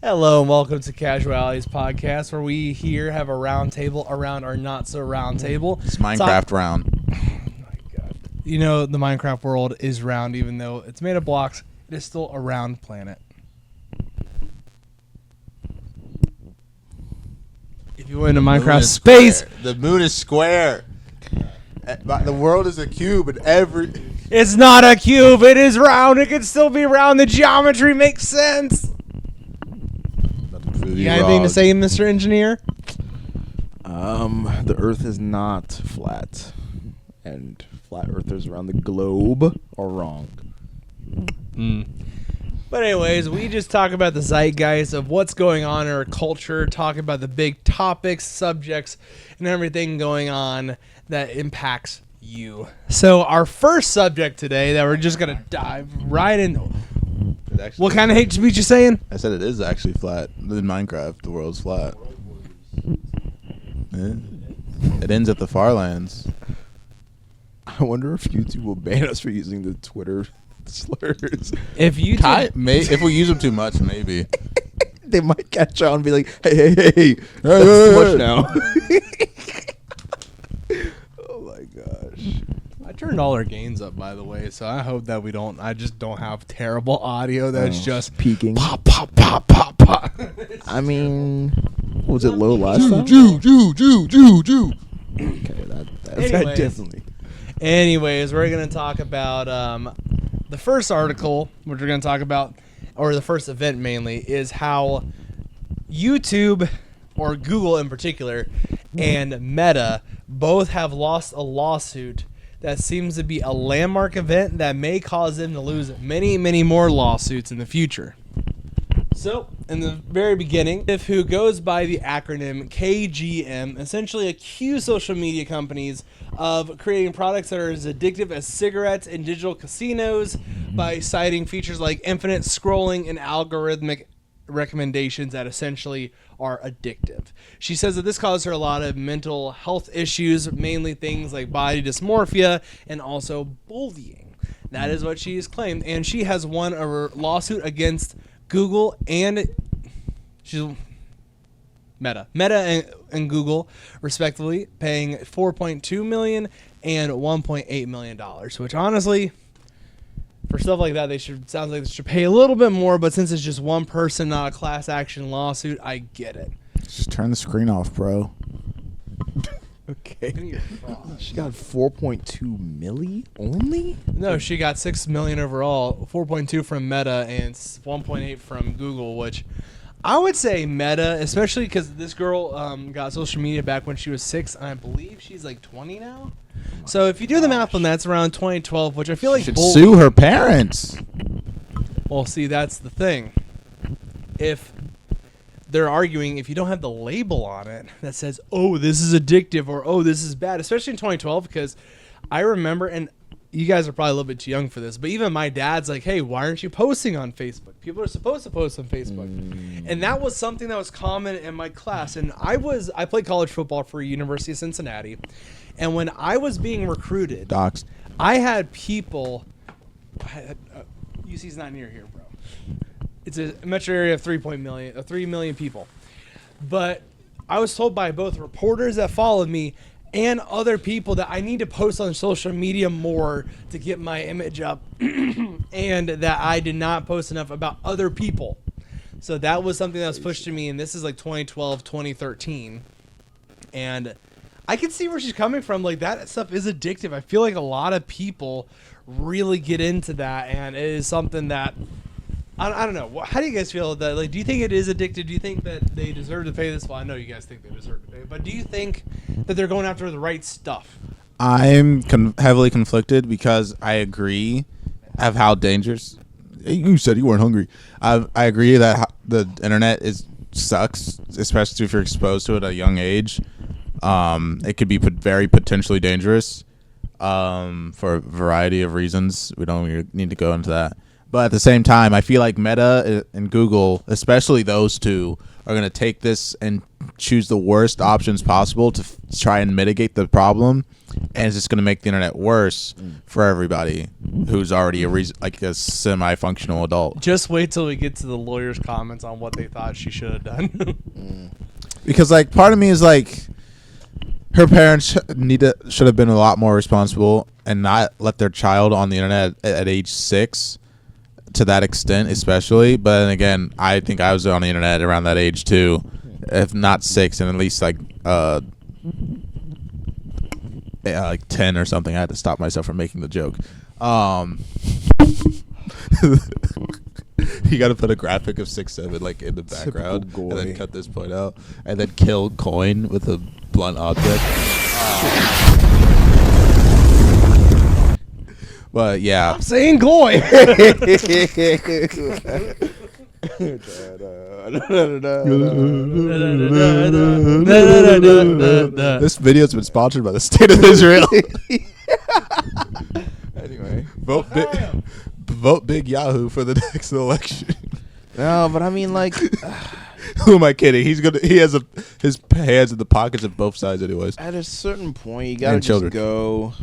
Hello and welcome to Casualities podcast, where we here have a round table around our not so round table. It's Minecraft round. Oh my god! You know the Minecraft world is round, even though it's made of blocks. It is still a round planet. If you went into Minecraft space, the moon is square. The world is a cube, and it's not a cube. It is round. It can still be round. The geometry makes sense. You got anything to say, Mr. Engineer? The Earth is not flat, and flat earthers around the globe are wrong. But anyways, we just talk about the zeitgeist of what's going on in our culture, talk about the big topics, subjects, and everything going on that impacts you. So our first subject today that we're just going to dive right into. What kind of hate speech you saying? I said it is actually flat. In Minecraft, the world's flat. Yeah. It ends at the far lands. I wonder if YouTube will ban us for using the Twitter slurs. If you if we use them too much, maybe. They might catch on and be like, hey, that's much now. Oh my gosh. I turned all our gains up, by the way, so I hope that I just don't have terrible audio that's just peaking. Pop, pop, pop, pop, pop. I mean, was it low last time? Jew. Okay, that Anyways. definitely. Anyways, we're going to talk about the first article, which we're going to talk about, or the first event mainly, is how YouTube, or Google in particular, and Meta both have lost a lawsuit that seems to be a landmark event that may cause them to lose many, many more lawsuits in the future. So, in the very beginning, who goes by the acronym KGM, essentially accused social media companies of creating products that are as addictive as cigarettes and digital casinos by citing features like infinite scrolling and algorithmic recommendations that essentially are addictive. She says that this caused her a lot of mental health issues, mainly things like body dysmorphia and also bullying. That is what she has claimed, and she has won a lawsuit against Google and Meta and Google, respectively, paying $4.2 million and $1.8 million, which honestly, for stuff like that, sounds like they should pay a little bit more, but since it's just one person, not a class action lawsuit, I get it. Just turn the screen off, bro. Okay. She got 4.2 milli only? No, she got $6 million overall, 4.2 from Meta and 1.8 from Google, which I would say Meta, especially because this girl got social media back when she was 6, and I believe she's like 20 now. So if you do the math on that, it's around 2012, which I feel like should sue her parents. Well, see, that's the thing. If they're arguing, if you don't have the label on it that says, oh, this is addictive, or oh, this is bad, especially in 2012, because I remember, and you guys are probably a little bit too young for this, but even my dad's like, hey, why aren't you posting on Facebook? People are supposed to post on Facebook. And that was something that was common in my class. And I played college football for University of Cincinnati. And when I was being recruited, Docs. I had people, UC's not near here, bro. It's a metro area of 3 million people. But I was told by both reporters that followed me and other people that I need to post on social media more to get my image up and that I did not post enough about other people. So that was something that was pushed to me, and this is like 2012, 2013. And I can see where she's coming from. Like, that stuff is addictive. I feel like a lot of people really get into that, and it is something that I don't know. How do you guys feel that? Like, do you think it is addictive? Do you think that they deserve to pay this? Well, I know you guys think they deserve to pay, but do you think that they're going after the right stuff? I'm heavily conflicted because I agree of how dangerous. You said you weren't hungry. I agree that the internet sucks, especially if you're exposed to it at a young age. It could be very potentially dangerous for a variety of reasons. We don't need to go into that. But at the same time, I feel like Meta and Google, especially those two, are going to take this and choose the worst options possible to try and mitigate the problem, and it's just going to make the internet worse for everybody who's already a semi-functional adult. Just wait till we get to the lawyers' comments on what they thought she should have done. Because like part of me is like, her parents should have been a lot more responsible and not let their child on the internet at age 6 to that extent, especially. But then again, I think I was on the internet around that age too, if not 6, and at least like 10 or something. I had to stop myself from making the joke. You got to put a graphic of 6'7" like in the background, and then cut this point out, and then kill coin with a blunt object. But yeah, I'm saying coin. This video's been sponsored by the state of Israel. Anyway, vote Big Yahoo for the next election. No, but I mean, like, who am I kidding? He has his hands in the pockets of both sides, anyways. at a certain point, you gotta just go.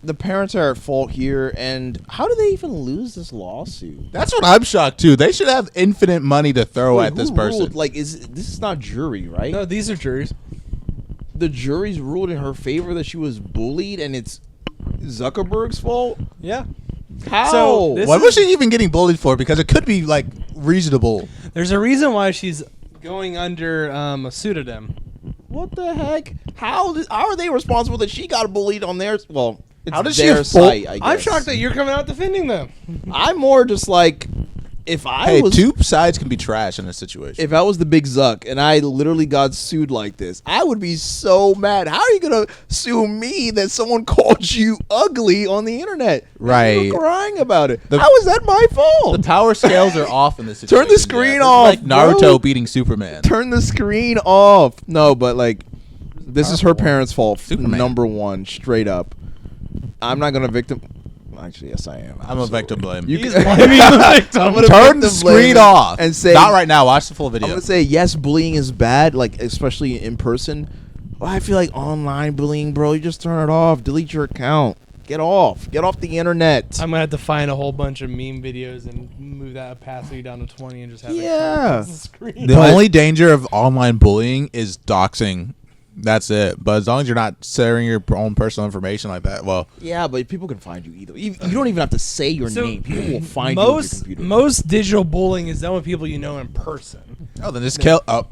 The parents are at fault here, and how do they even lose this lawsuit? That's what I'm shocked too. They should have infinite money to throw at this person. Ruled? Like, this is not jury, right? No, these are juries. The jury's ruled in her favor that she was bullied, and it's Zuckerberg's fault. Yeah. How? So, this What was she even getting bullied for? Because it could be like reasonable. There's a reason why she's going under a pseudonym. What the heck? How are they responsible that she got bullied on theirs? Well, it's How does she their afford- site, I guess. I'm shocked that you're coming out defending them. I'm more just like, if I Hey, was two sides can be trash in a situation. if I was the big Zuck and I literally got sued like this, I would be so mad. How are you gonna sue me that someone called you ugly on the internet? And Right. you were crying about it. The- How is that my fault? The power scales are off in this situation. Turn the screen This is off, like Naruto bro. beating Superman. Turn the screen off. No, but like, this is her parents' fault. Superman. Number one, straight up. I'm not gonna victim. Actually, yes, I am. I'm a victim blame. You He's can- blaming the victim. I'm gonna Turn the victim blame screen it off and say not right now. Watch the full I'm video. gonna say yes, bullying is bad, like especially in person. But I feel like online bullying, bro, you just turn it off, delete your account, get off the internet. I'm gonna have to find a whole bunch of meme videos and move that opacity down to 20 and just have it Yeah. across the screen. The But- only danger of online bullying is doxing. That's it. But as long as you're not sharing your own personal information like that, well, Yeah, but people can find you either. You don't even have to say your So, name. People will find you on your computer. most digital bullying is done with people you know in person. oh, then just kill. Oh,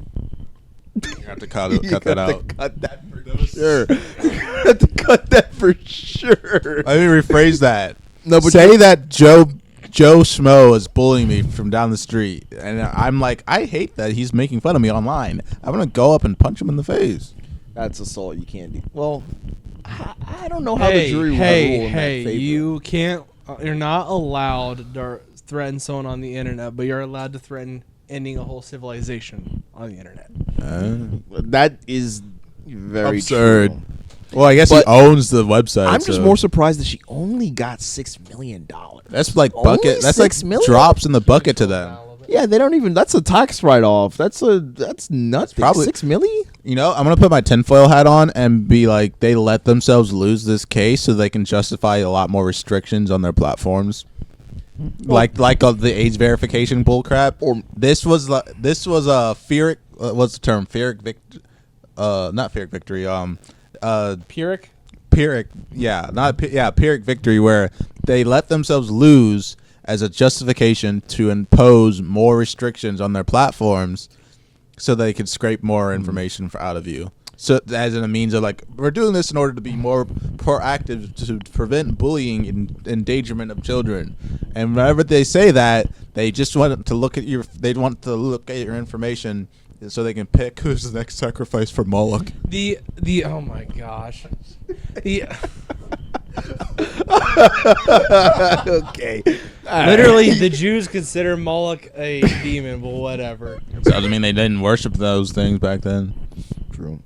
you have to cut You that got to out. cut that for sure. You have to cut that for sure. Let me rephrase that. No, but say that Joe Schmo is bullying me from down the street, and I'm like, I hate that he's making fun of me online. I'm gonna go up and punch him in the face. that's assault. You can't do. Well, I don't know how the jury will rule in that favor. You can't. You're not allowed to threaten someone on the internet, but you're allowed to threaten ending a whole civilization on the internet. That is very Absurd. true. Well, I guess But he owns the website. I'm just so- more surprised that she only got $6 million. That's like Only bucket. That's like $6 million? drops in the bucket to them. Yeah, they don't even. That's a tax write-off. That's nuts. Probably- $6 million. You know, I'm gonna put my tinfoil hat on and be like, they let themselves lose this case so they can justify a lot more restrictions on their platforms, like the age verification bullcrap. Or This was a Pyrrhic. What's the term? Pyrrhic not Pyrrhic victory. Pyrrhic? Pyrrhic. Yeah, Pyrrhic victory, where they let themselves lose as a justification to impose more restrictions on their platforms, so they could scrape more information out of you. So as in a means of like, we're doing this in order to be more proactive to prevent bullying and endangerment of children. And whenever they say that, they just want to look at they want to look at your information so they can pick who's the next sacrifice for Moloch. The oh my gosh. okay. Literally, the Jews consider Moloch a demon, but whatever. Doesn't mean they didn't worship those things back then. True.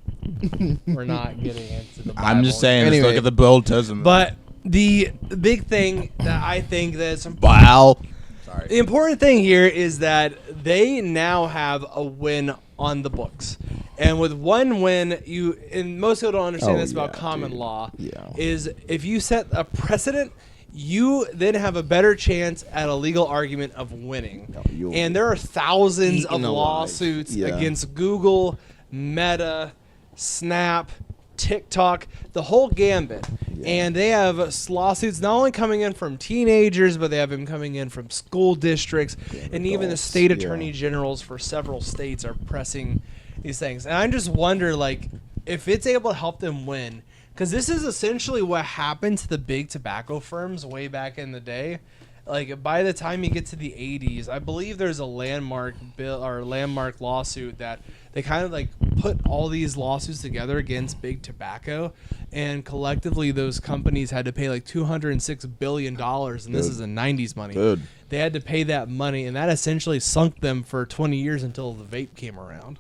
We're not getting into the Bible. I'm just saying, Anyway. let's look at the Old Testament. But the big thing that I think that's Baal. Sorry. the important thing here is that they now have a win on the books. And with one win, and most people don't understand this about common law, is if you set a precedent, you then have a better chance at a legal argument of winning. And there are thousands of lawsuits against Google, Meta, Snap, TikTok, the whole gambit. And they have lawsuits not only coming in from teenagers, but they have them coming in from school districts, and even the state attorney generals for several states are pressing these things. And I just wonder, like, if it's able to help them win, because this is essentially what happened to the big tobacco firms way back in the day. Like, by the time you get to the 80s, I believe there's a landmark bill or landmark lawsuit that they kind of like put all these lawsuits together against big tobacco, and collectively those companies had to pay like $206 billion, and this is the 90s money. They had to pay that money, and that essentially sunk them for 20 years until the vape came around.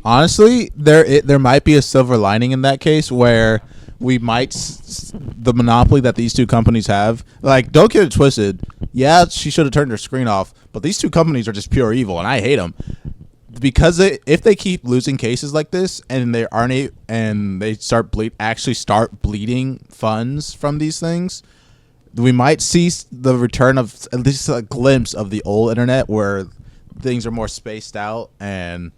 Honestly, there might be a silver lining in that case where we might the monopoly that these two companies have. Like, don't get it twisted. Yeah, she should have turned her screen off, but these two companies are just pure evil, and I hate them because if they keep losing cases like this and they aren't and they start bleeding funds from these things, we might see the return of at least a glimpse of the old internet where things are more spaced out and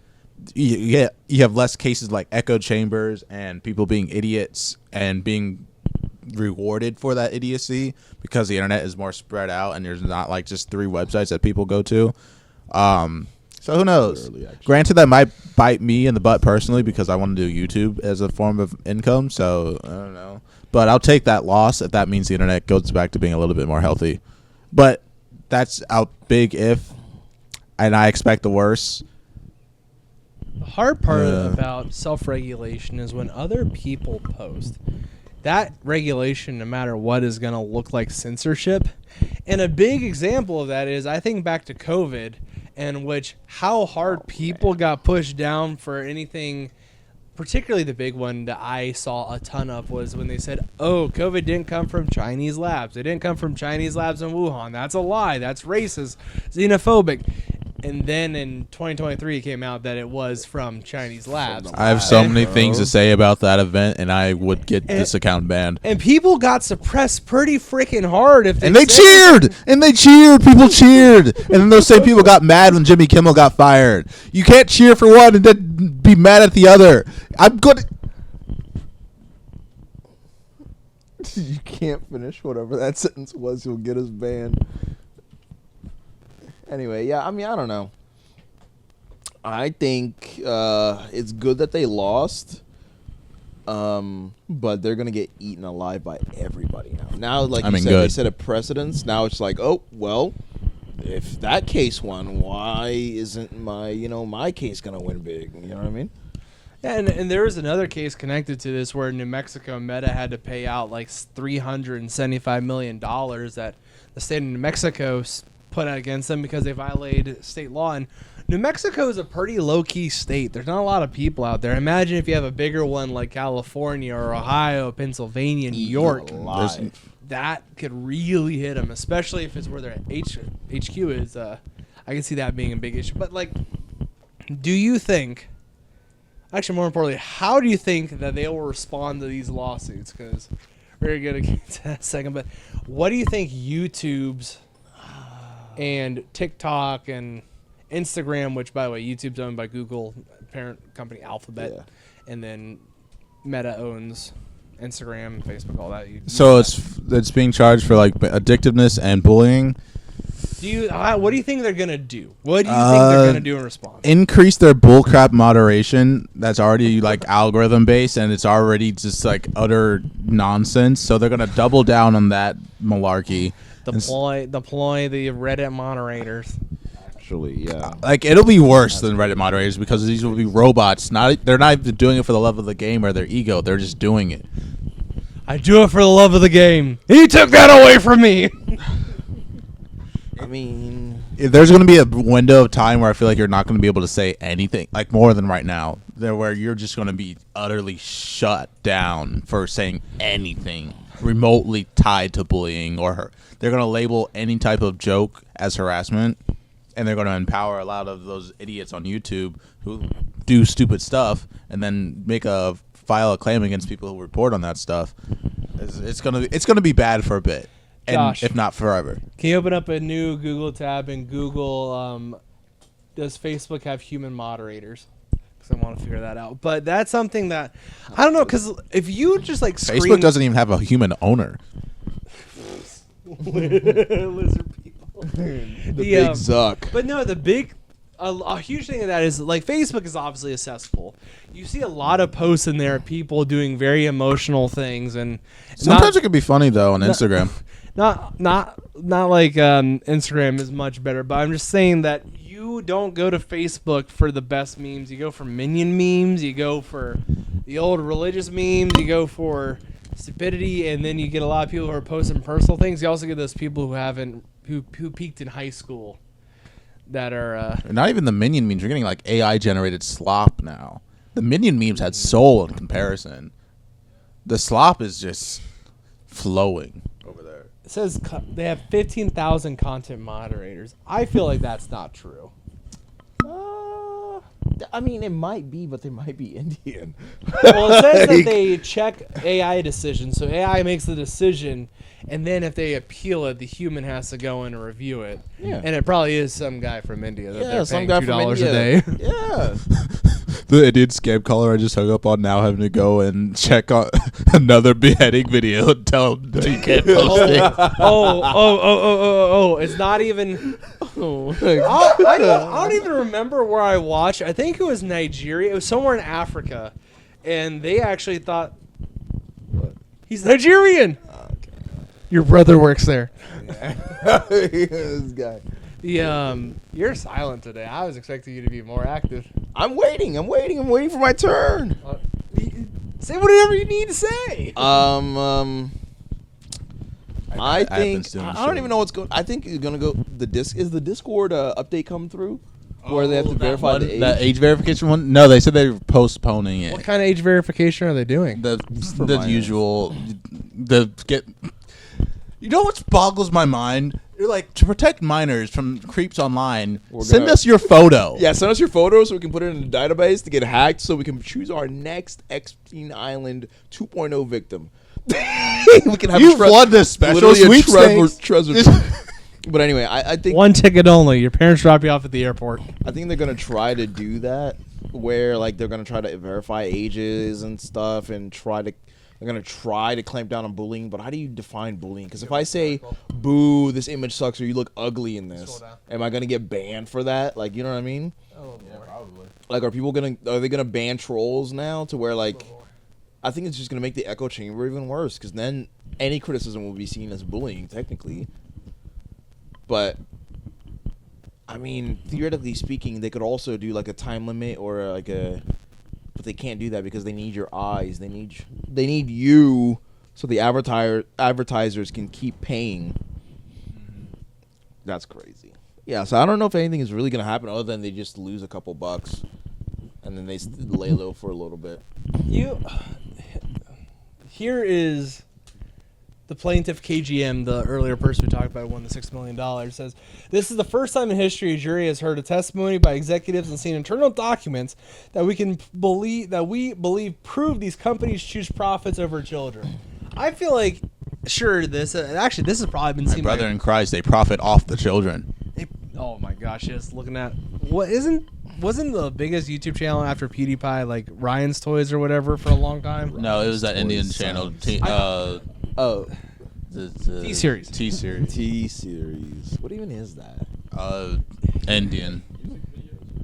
you have less cases like echo chambers and people being idiots and being rewarded for that idiocy because the internet is more spread out and there's not like just 3 websites that people go to. So who knows? Granted, that might bite me in the butt personally because I want to do YouTube as a form of income. So I don't know, but I'll take that loss if that means the internet goes back to being a little bit more healthy. But that's a big if, and I expect the worst. The hard part about self-regulation is when other people post. That regulation, no matter what, is going to look like censorship. And a big example of that is I think back to COVID, in which how hard people got pushed down for anything, particularly the big one that I saw a ton of was when they said, oh, COVID didn't come from Chinese labs. It didn't come from Chinese labs in Wuhan. That's a lie. That's racist, xenophobic. And then in 2023, it came out that it was from Chinese labs. I have so many things to say about that event, and I would get this account banned. And people got suppressed pretty freaking hard. And they cheered! And they cheered! People cheered! And then those same people got mad when Jimmy Kimmel got fired. You can't cheer for one and then be mad at the other. I'm good. You can't finish whatever that sentence was. You'll get us banned. Anyway, yeah, I mean, I don't know. I think it's good that they lost, but they're going to get eaten alive by everybody now. Now, like you said, they set a precedence. Now it's like, oh, well, if that case won, why isn't my case going to win big? You know what I mean? Yeah, and there was another case connected to this where New Mexico Meta had to pay out like $375 million that the state of New Mexico put out against them because they violated state law. And New Mexico is a pretty low-key state. There's not a lot of people out there. Imagine if you have a bigger one like California or Ohio, Pennsylvania, New York. That could really hit them, especially if it's where their HQ is. I can see that being a big issue. But, like, do you think, actually more importantly, how do you think that they will respond to these lawsuits? Because we're going to get to that in a second. But what do you think YouTube's and TikTok and Instagram, which, by the way, YouTube's owned by Google, parent company Alphabet, and then Meta owns Instagram, Facebook, all that. So it's being charged for like addictiveness and bullying. What do you think they're gonna do? What do you think they're gonna do in response? Increase their bullcrap moderation. That's already like algorithm based, and it's already just like utter nonsense. So they're gonna double down on that malarkey. Deploy the Reddit moderators. Actually, yeah. Like, it'll be worse than Reddit moderators because these will be robots. They're not even doing it for the love of the game or their ego. They're just doing it. I do it for the love of the game. He took that away from me. I mean, there's going to be a window of time where I feel like you're not going to be able to say anything, like more than right now, where you're just going to be utterly shut down for saying anything remotely tied to bullying or they're going to label any type of joke as harassment, and they're going to empower a lot of those idiots on YouTube who do stupid stuff, and then file a claim against people who report on that stuff. It's gonna be bad for a bit, and Josh, if not forever. Can you open up a new Google tab and Google does Facebook have human moderators? Because I want to figure that out. But that's something that I don't know. Because if you just like Facebook doesn't even have a human owner. Lizard people. The big Zuck. But no, a huge thing of that is like Facebook is obviously a cesspool. You see a lot of posts in there, people doing very emotional things, and sometimes it can be funny though on Instagram. Not like Instagram is much better, but I'm just saying that you don't go to Facebook for the best memes. You go for minion memes. You go for the old religious memes. You go for stupidity, and then you get a lot of people who are posting personal things. You also get those people who peaked in high school that are not even the minion memes. You're getting like AI generated slop now. The minion memes had soul in comparison. The slop is just flowing over there. It says they have 15,000 content moderators. I feel like that's not true. I mean, it might be, but they might be Indian. Well, it says that they check AI decisions. So AI makes the decision, and then if they appeal it, the human has to go in and review it. Yeah. And it probably is some guy from India that they're paying some guy $2 from a day. Yeah. The Indian scam caller I just hung up on now having to go and check on another beheading video and tell him that he can't post it. Oh! It's not even. I don't even remember where I watched. I think it was Nigeria. It was somewhere in Africa, and they actually thought he's Nigerian. Okay. Your brother works there. Yeah. This guy. You're silent today. I was expecting you to be more active. I'm waiting for my turn. Say whatever you need to say. I think I don't even know what's going. I think it's gonna go. Is the Discord update coming through, where they have to verify the age? The age verification one? No, they said they were postponing it. What kind of age verification are they doing? The usual. You know what boggles my mind? You're like, to protect minors from creeps online, send us your photo. Yeah, send us your photo so we can put it in a database to get hacked so we can choose our next Epstein Island 2.0 victim. We can have You've won this special sweepstakes. But anyway, I think one ticket only. Your parents drop you off at the airport. I think they're gonna try to do that, where like they're gonna try to verify ages and stuff, and they're gonna try to clamp down on bullying. But how do you define bullying? Because if I say, "Boo, this image sucks," or "You look ugly in this," am I gonna get banned for that? Like, you know what I mean? Yeah, probably. Like, are they gonna ban trolls now to where like? I think it's just going to make the echo chamber even worse, because then any criticism will be seen as bullying, technically. But, I mean, theoretically speaking, they could also do, like, a time limit or, like, a... But they can't do that because they need your eyes. They need you so the advertisers can keep paying. That's crazy. Yeah, so I don't know if anything is really going to happen other than they just lose a couple bucks. And then they lay low for a little bit. Here is the plaintiff KGM, the earlier person we talked about who won the $6 million, says, "This is the first time in history a jury has heard a testimony by executives and seen internal documents that we believe prove these companies choose profits over children." I feel like, sure, this has probably been seen. My brother in Christ, they profit off the children. Oh my gosh, yes. Looking at wasn't the biggest YouTube channel after PewDiePie like Ryan's Toys or whatever for a long time? No, it was that Indian channel. T-Series. T-Series. What even is that? Indian.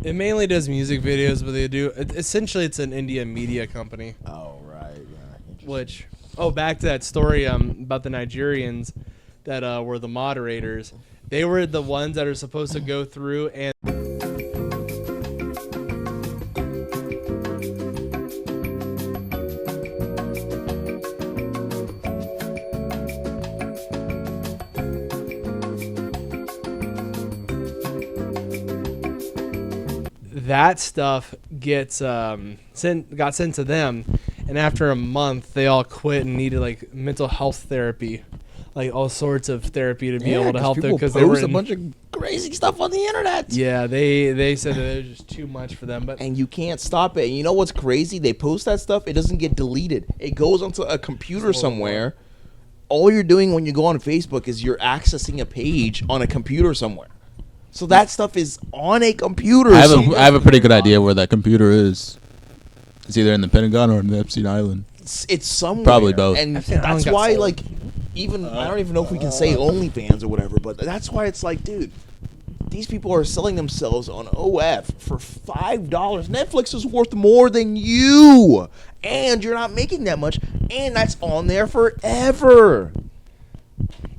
It mainly does music videos, but they do essentially it's an Indian media company. Oh right, yeah. Which back to that story about the Nigerians that were the moderators. They were the ones that are supposed to go through and that stuff gets got sent to them, and after a month they all quit and needed like mental health therapy. like all sorts of therapy to be able to help them because they were a bunch of crazy stuff on the internet. Yeah, they said that it was just too much for them, but and you can't stop it. And you know what's crazy? They post that stuff, it doesn't get deleted. It goes onto a computer somewhere. All you're doing when you go on Facebook is you're accessing a page on a computer somewhere. So that stuff is on a computer. I have a pretty good idea where that computer is. It's either in the Pentagon or in the Epstein Island. It's somewhere. Probably both. And that's why, like, even I don't even know if we can say OnlyFans or whatever, but that's why it's like, dude, these people are selling themselves on OF for $5. Netflix is worth more than you, and you're not making that much, and that's on there forever.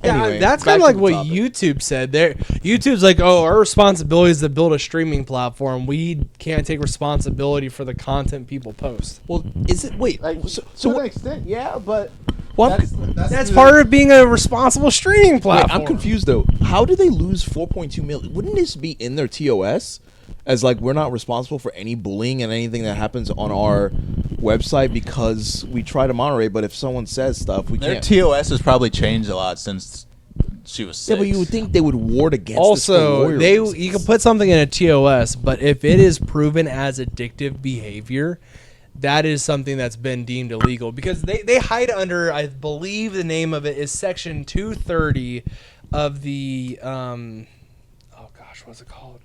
Yeah, Anyway, that's kind of like what YouTube said. YouTube's like, oh, our responsibility is to build a streaming platform. We can't take responsibility for the content people post. Well, is it? Wait, To an extent, yeah, but well, that's part of being a responsible streaming platform. I'm confused though. How did they lose 4.2 million? Wouldn't this be in their TOS? As like we're not responsible for any bullying and anything that happens on our website because we try to moderate. But if someone says stuff, we can't. Their TOS has probably changed a lot since she was 6. Yeah, but you would think they would ward against. Also, this you can put something in a TOS, but if it is proven as addictive behavior, that is something that's been deemed illegal because they hide under, I believe the name of it is Section 230 of the what's it called?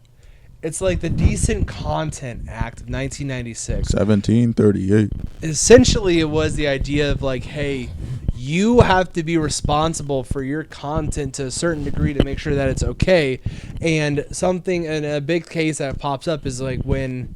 It's like the Decent Content Act of 1996. 1738. Essentially, it was the idea of like, hey, you have to be responsible for your content to a certain degree to make sure that it's okay. And a big case that pops up is like when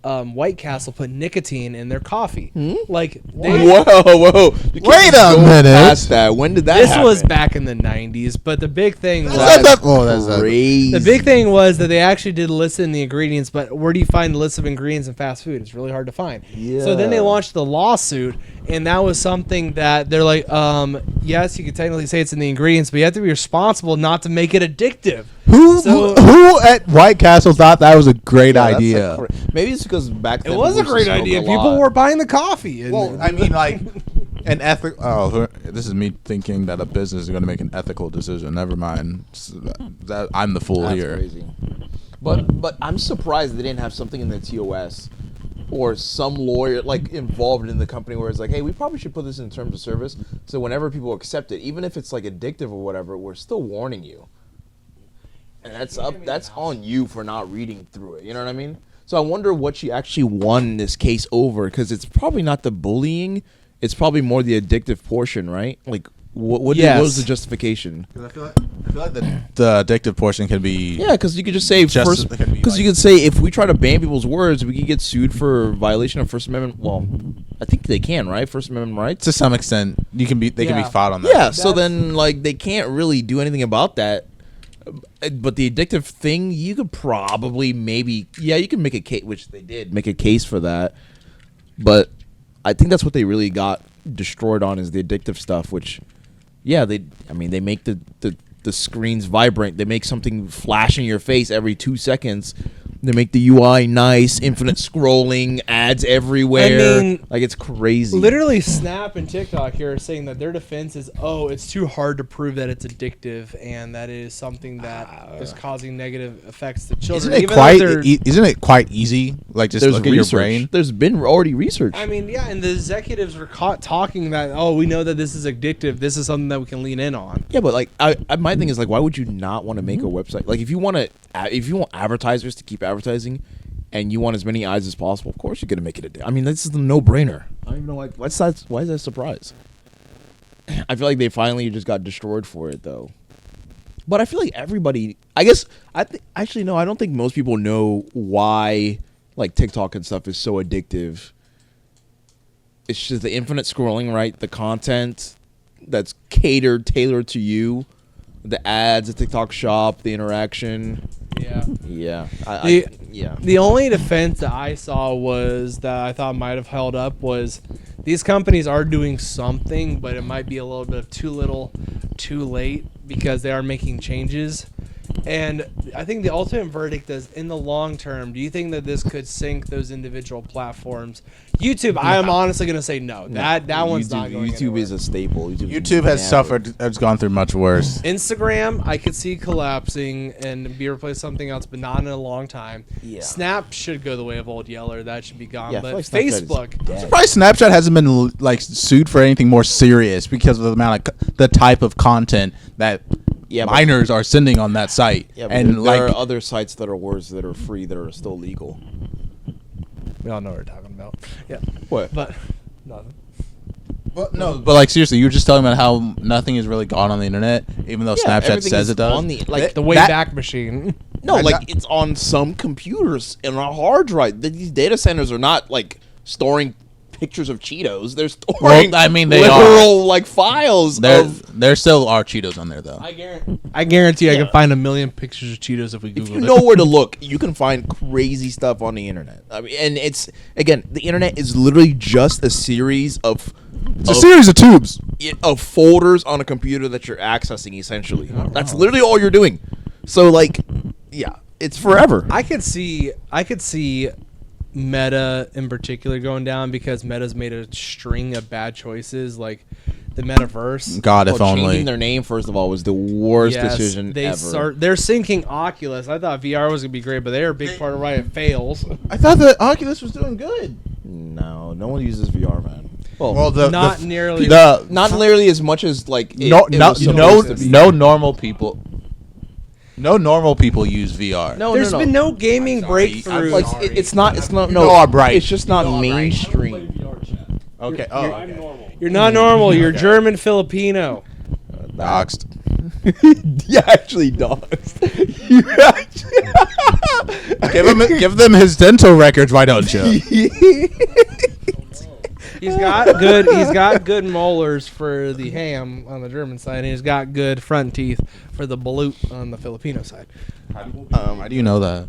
White Castle put nicotine in their coffee. Like, whoa! Wait a minute. Past that. When did that this happen? was back in the 90s, but the big thing was That's crazy. the big thing was that they actually did list in the ingredients, but where do you find the list of ingredients in fast food? It's really hard to find. Yeah. So then they launched the lawsuit, and that was something that they're like, yes, you could technically say it's in the ingredients, but you have to be responsible not to make it addictive. Who at White Castle thought that was a great idea? Maybe it's because back then It was a great idea. People were buying the coffee. And Well, I mean, like, an ethical. Oh, this is me thinking that a business is going to make an ethical decision. Never mind. I'm the fool That's here. crazy. But I'm surprised they didn't have something in the TOS or some lawyer like involved in the company where it's like, hey, we probably should put this in terms of service so whenever people accept it, even if it's like addictive or whatever, we're still warning you. And that's on you for not reading through it. You know what I mean? So I wonder what she actually won this case over, because it's probably not the bullying. It's probably more the addictive portion, right? Like, what was the justification? I feel like the addictive portion can be. Yeah, because you could just say because you could say if we try to ban people's words, we could get sued for violation of First Amendment. Well, I think they can, right? First Amendment rights. To some extent, they can be fought on that. Yeah, so then like they can't really do anything about that. But the addictive thing, you could probably you can make a case, which they did make a case for that. But I think that's what they really got destroyed on is the addictive stuff, which, they make the screens vibrant. They make something flash in your face every 2 seconds. They make the UI nice, infinite scrolling, ads everywhere. I mean, like, it's crazy. Literally, Snap and TikTok here are saying that their defense is, it's too hard to prove that it's addictive and that it is something that is causing negative effects to children. Isn't it quite easy? Like, just look at your brain. There's been already research. I mean, yeah, and the executives were caught talking that, we know that this is addictive. This is something that we can lean in on. Yeah, but like, my thing is like, why would you not want to make a website? Like, if you want advertisers to keep advertising and you want as many eyes as possible, of course you're going to make it I mean, this is the no-brainer. I don't even know why is that a surprise? I feel like they finally just got destroyed for it, though. But I feel like everybody, I guess, actually, no, I don't think most people know why, like, TikTok and stuff is so addictive. It's just the infinite scrolling, right? The content that's tailored to you. The ads, the TikTok shop, the interaction. Yeah. The only defense that I saw was that I thought might have held up was these companies are doing something, but it might be a little bit of too little, too late, because they are making changes. And I think the ultimate verdict is, in the long term, do you think that this could sink those individual platforms? YouTube, I am honestly going to say no. That one's not going YouTube anywhere. is a staple. YouTube has gone through much worse. Instagram, I could see collapsing and be replaced with something else, but not in a long time. Yeah. Snap should go the way of old Yeller. That should be gone. Yeah, but I feel like Snapchat is Facebook, dead. Surprised Snapchat hasn't been like sued for anything more serious because of the amount of the type of content that minors are sending on that site. Yeah, but and there are other sites that are worse, that are free, that are still legal. we all know what we're talking about. Yeah. What? But nothing. But no, but like seriously, you were just talking about how nothing is really gone on the internet, even though Snapchat everything says is it does. on the The Wayback Machine. No, like it's on some computers and on a hard drive. These data centers are not like storing pictures of Cheetos. They're storing literal like files. There still are Cheetos on there though. I guarantee I can find a million pictures of Cheetos if we Google it. If you know where to look, you can find crazy stuff on the internet. I mean, and it's again, the internet is literally just a series of series of tubes of folders on a computer that you're accessing. Essentially, that's literally all you're doing. So like, yeah, it's forever. I could see Meta in particular going down because Meta's made a string of bad choices, like the metaverse. God, if only. Changing their name, first of all, was the worst decision ever. They're sinking Oculus. I thought VR was going to be great, but they're a big part of why it fails. I thought that Oculus was doing good. No one uses VR, man. Well, not nearly as much as like no normal people. No normal people use VR. There's been no gaming breakthrough. Like it's not. You are bright. It's just not mainstream. Okay. I'm normal. You're not normal. You're German Filipino. Doxed. You actually doxed. Give them his dental records. Why don't you? He's got good molars for the ham on the German side, and he's got good front teeth for the balut on the Filipino side. How do you know that?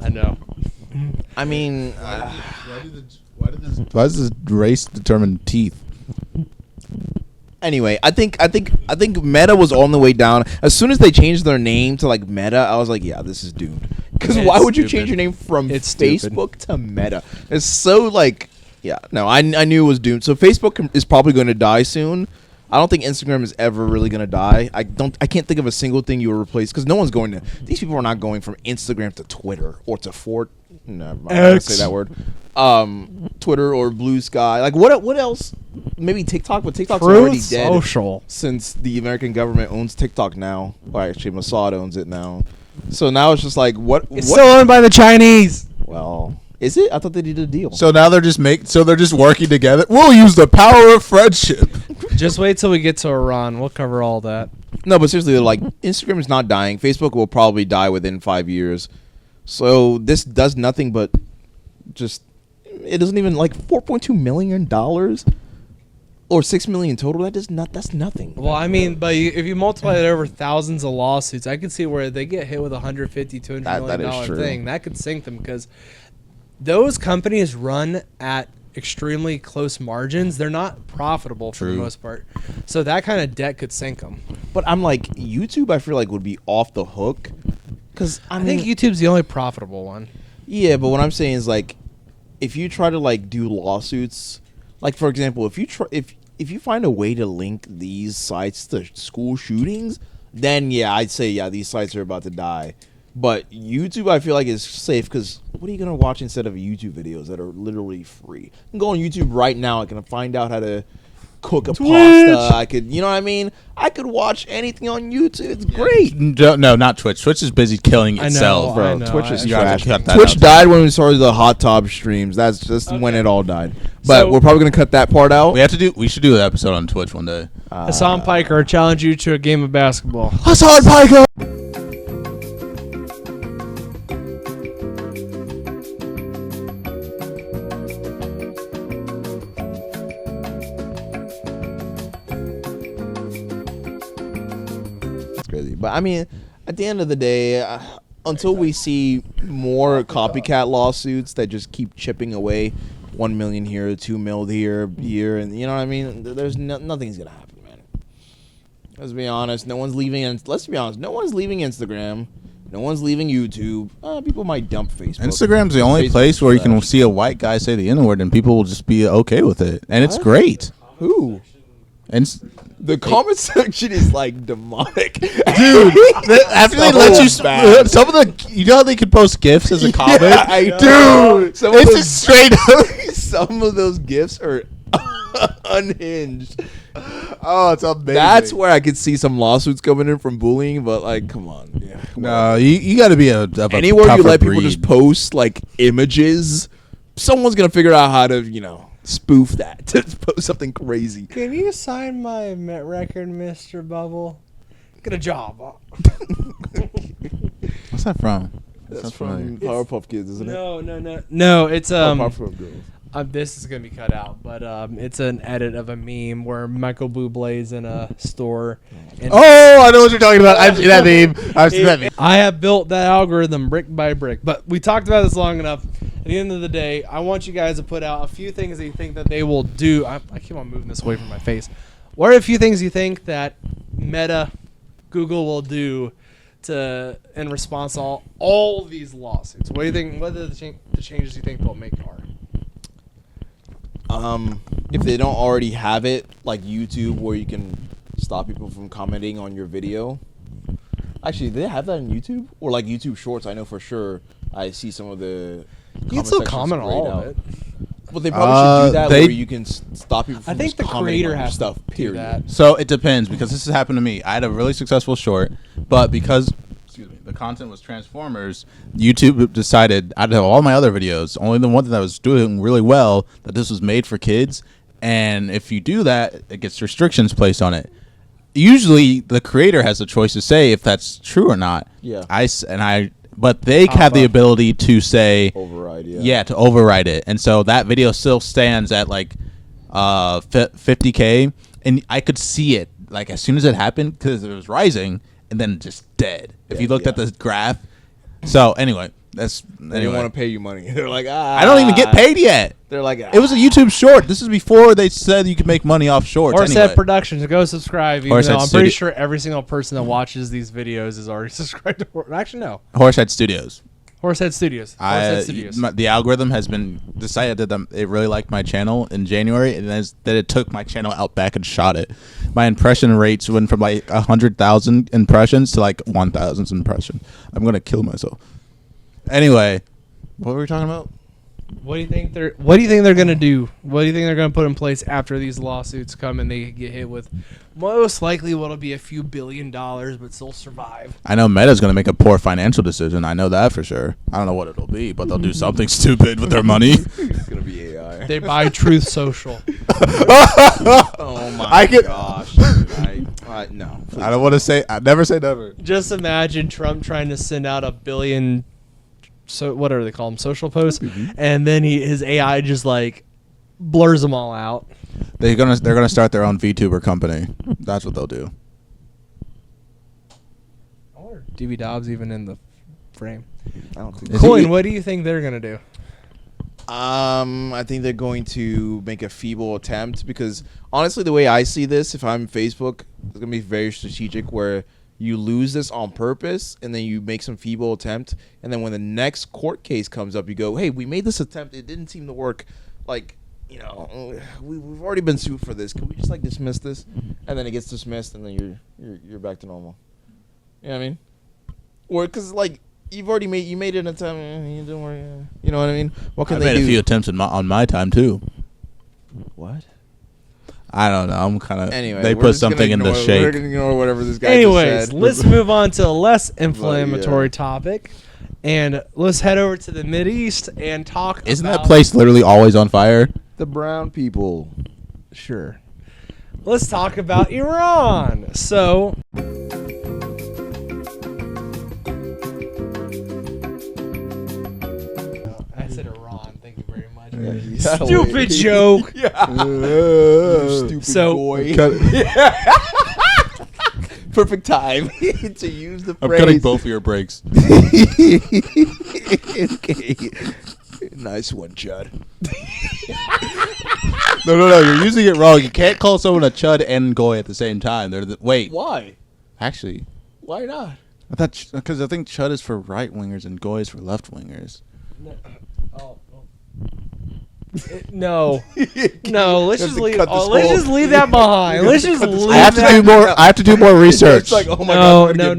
I know. I mean, why does this race determine teeth? Anyway, I think Meta was on the way down. As soon as they changed their name to like Meta, I was like, yeah, this is doomed. Because why would you change your name from Facebook to Meta? It's so like. Yeah, no, I knew it was doomed. So Facebook is probably going to die soon. I don't think Instagram is ever really going to die. I can't think of a single thing you will replace because no one's going to. These people are not going from Instagram to Twitter or to No, I'm not going to say that word. Twitter or Blue Sky. Like what else? Maybe TikTok, but TikTok's already dead. Social. Since the American government owns TikTok now. Well, actually, Mossad owns it now. So now it's just like what? It's still owned by the Chinese. Well. Is it? I thought they did a deal. So now they're just working together. We'll use the power of friendship. Just wait till we get to Iran. We'll cover all that. No, but seriously, like Instagram is not dying. Facebook will probably die within 5 years. So this does nothing but just. It doesn't even like $4.2 million or $6 million total. That's nothing. Well, I mean, but if you multiply it over thousands of lawsuits, I could see where they get hit with $150, $200 million thing. That could sink them because. Those companies run at extremely close margins. They're not profitable for the most part. So that kind of debt could sink them. But I'm like, YouTube, I feel like, would be off the hook. Because I think YouTube's the only profitable one. Yeah, but what I'm saying is, like, if you try to, like, do lawsuits, like, for example, if you find a way to link these sites to school shootings, then, yeah, I'd say, yeah, these sites are about to die. But YouTube, I feel like, is safe because what are you going to watch instead of YouTube videos that are literally free? You can go on YouTube right now. I can find out how to cook a pasta. I could, you know what I mean? I could watch anything on YouTube. It's great. No, not Twitch. Twitch is busy killing itself, bro. I know, Twitch is trash. Twitch died when we started the hot tub streams. That's just when it all died. But so, we're probably going to cut that part out. We should do an episode on Twitch one day. Hassan Piker, I challenge you to a game of basketball. Hassan Piker! But I mean, at the end of the day, until we see more copycat lawsuits that just keep chipping away 1 million here, 2 mil here, and you know what I mean, there's nothing's gonna happen, man. Let's be honest. No one's leaving. Let's be honest. No one's leaving Instagram. No one's leaving YouTube. People might dump Facebook. Instagram's the only place where you can see a white guy say the N-word and people will just be okay with it, and it's great. Who? And the comment section is like demonic, dude. After they let you, some of the, you know how they could post GIFs as a comment, dude. It's just straight up. Some of those GIFs are unhinged. Oh, it's amazing. That's where I could see some lawsuits coming in from bullying, but like, come on. Yeah, no, you got to be anywhere you let people just post like images, someone's gonna figure out how to spoof that to post something crazy. Can you sign my record, Mr. Bubble? Get a job. What's that from? That's from Powerpuff Kids, isn't it? No. It's Powerpuff Girls. This is gonna be cut out, but it's an edit of a meme where Michael Bublé's in a store. I know what you're talking about. I've seen that meme. I have built that algorithm brick by brick, but we talked about this long enough. At the end of the day, I want you guys to put out a few things that you think that they will do. I keep on moving this away from my face. What are a few things you think that Meta, Google will do in response to all these lawsuits? What do you think? What are the changes you think they'll make are? If they don't already have it, like YouTube, where you can stop people from commenting on your video. Actually, do they have that on YouTube? Or like YouTube Shorts? I know for sure. I see some of the. You can still comment on all of it. Well, they probably should do that where you can stop people from I think just the commenting creator on your has stuff, to do period. that. So it depends, because this has happened to me. I had a really successful short, but because the content was Transformers, YouTube decided out of all my other videos, only the one that was doing really well, that this was made for kids. And if you do that, it gets restrictions placed on it. Usually, the creator has the choice to say if that's true or not. Yeah. But they have the ability to say override. To override it, and so that video still stands at like 50K, and I could see it like as soon as it happened because it was rising, and then just dead. If you looked at the graph. So anyway, they didn't want to pay you money. They're like, I don't even get paid yet. They're like, it was a YouTube short. This is before they said you could make money off shorts. Horsehead Productions. Go subscribe. Even though I'm pretty sure every single person that watches these videos is already subscribed to Actually, no. Horsehead Studios. Horsehead Studios. The algorithm has been decided that it really liked my channel in January, and that it took my channel out back and shot it. My impression rates went from like 100,000 impressions to like 1,000 impressions. I'm gonna kill myself. Anyway, what were we talking about? What do you think they're gonna do? What do you think they're gonna put in place after these lawsuits come and they get hit with most likely what'll be a few $1 billion, but still survive? I know Meta's gonna make a poor financial decision. I know that for sure. I don't know what it'll be, but they'll do something stupid with their money. It's gonna be AI. They buy Truth Social. Oh my gosh! No, please. I don't want to say. I never say never. Just imagine Trump trying to send out 1 billion. So whatever they call them, social posts, and then his AI just like blurs them all out. They're gonna start their own VTuber company. That's what they'll do. I wonder if DB Dobbs even in the frame. I don't think. Coin, what do you think they're gonna do? I think they're going to make a feeble attempt because honestly, the way I see this, if I'm Facebook, it's gonna be very strategic where you lose this on purpose, and then you make some feeble attempt, and then when the next court case comes up, you go, "Hey, we made this attempt. It didn't seem to work. Like, we've already been sued for this. Can we just like dismiss this?" And then it gets dismissed, and then you're back to normal. You know what I mean? Or because like you made an attempt, and you didn't work. You know what I mean? What can they do? I made a few attempts on my time too. What? I don't know. I'm kind of. Anyway, they put something in the shake. We're gonna ignore whatever this guy just said. Let's move on to a less inflammatory topic, and let's head over to the Mideast and talk. Isn't that place literally always on fire? The brown people. Sure. Let's talk about Iran. So. I said Iran. Thank you very much. Yeah, stupid joke. Stupid boy. Perfect time to use the phrase. I'm cutting both of your breaks. Okay. Nice one, Chud. No. You're using it wrong. You can't call someone a chud and goy at the same time. Wait. Why? Actually, Why not? I thought because I think chud is for right wingers and goy is for left wingers. No. Let's just leave. cut this Let's whole- just leave that behind. Let's just leave I have to that. do more. I have to do more research. It's like, oh my No, god.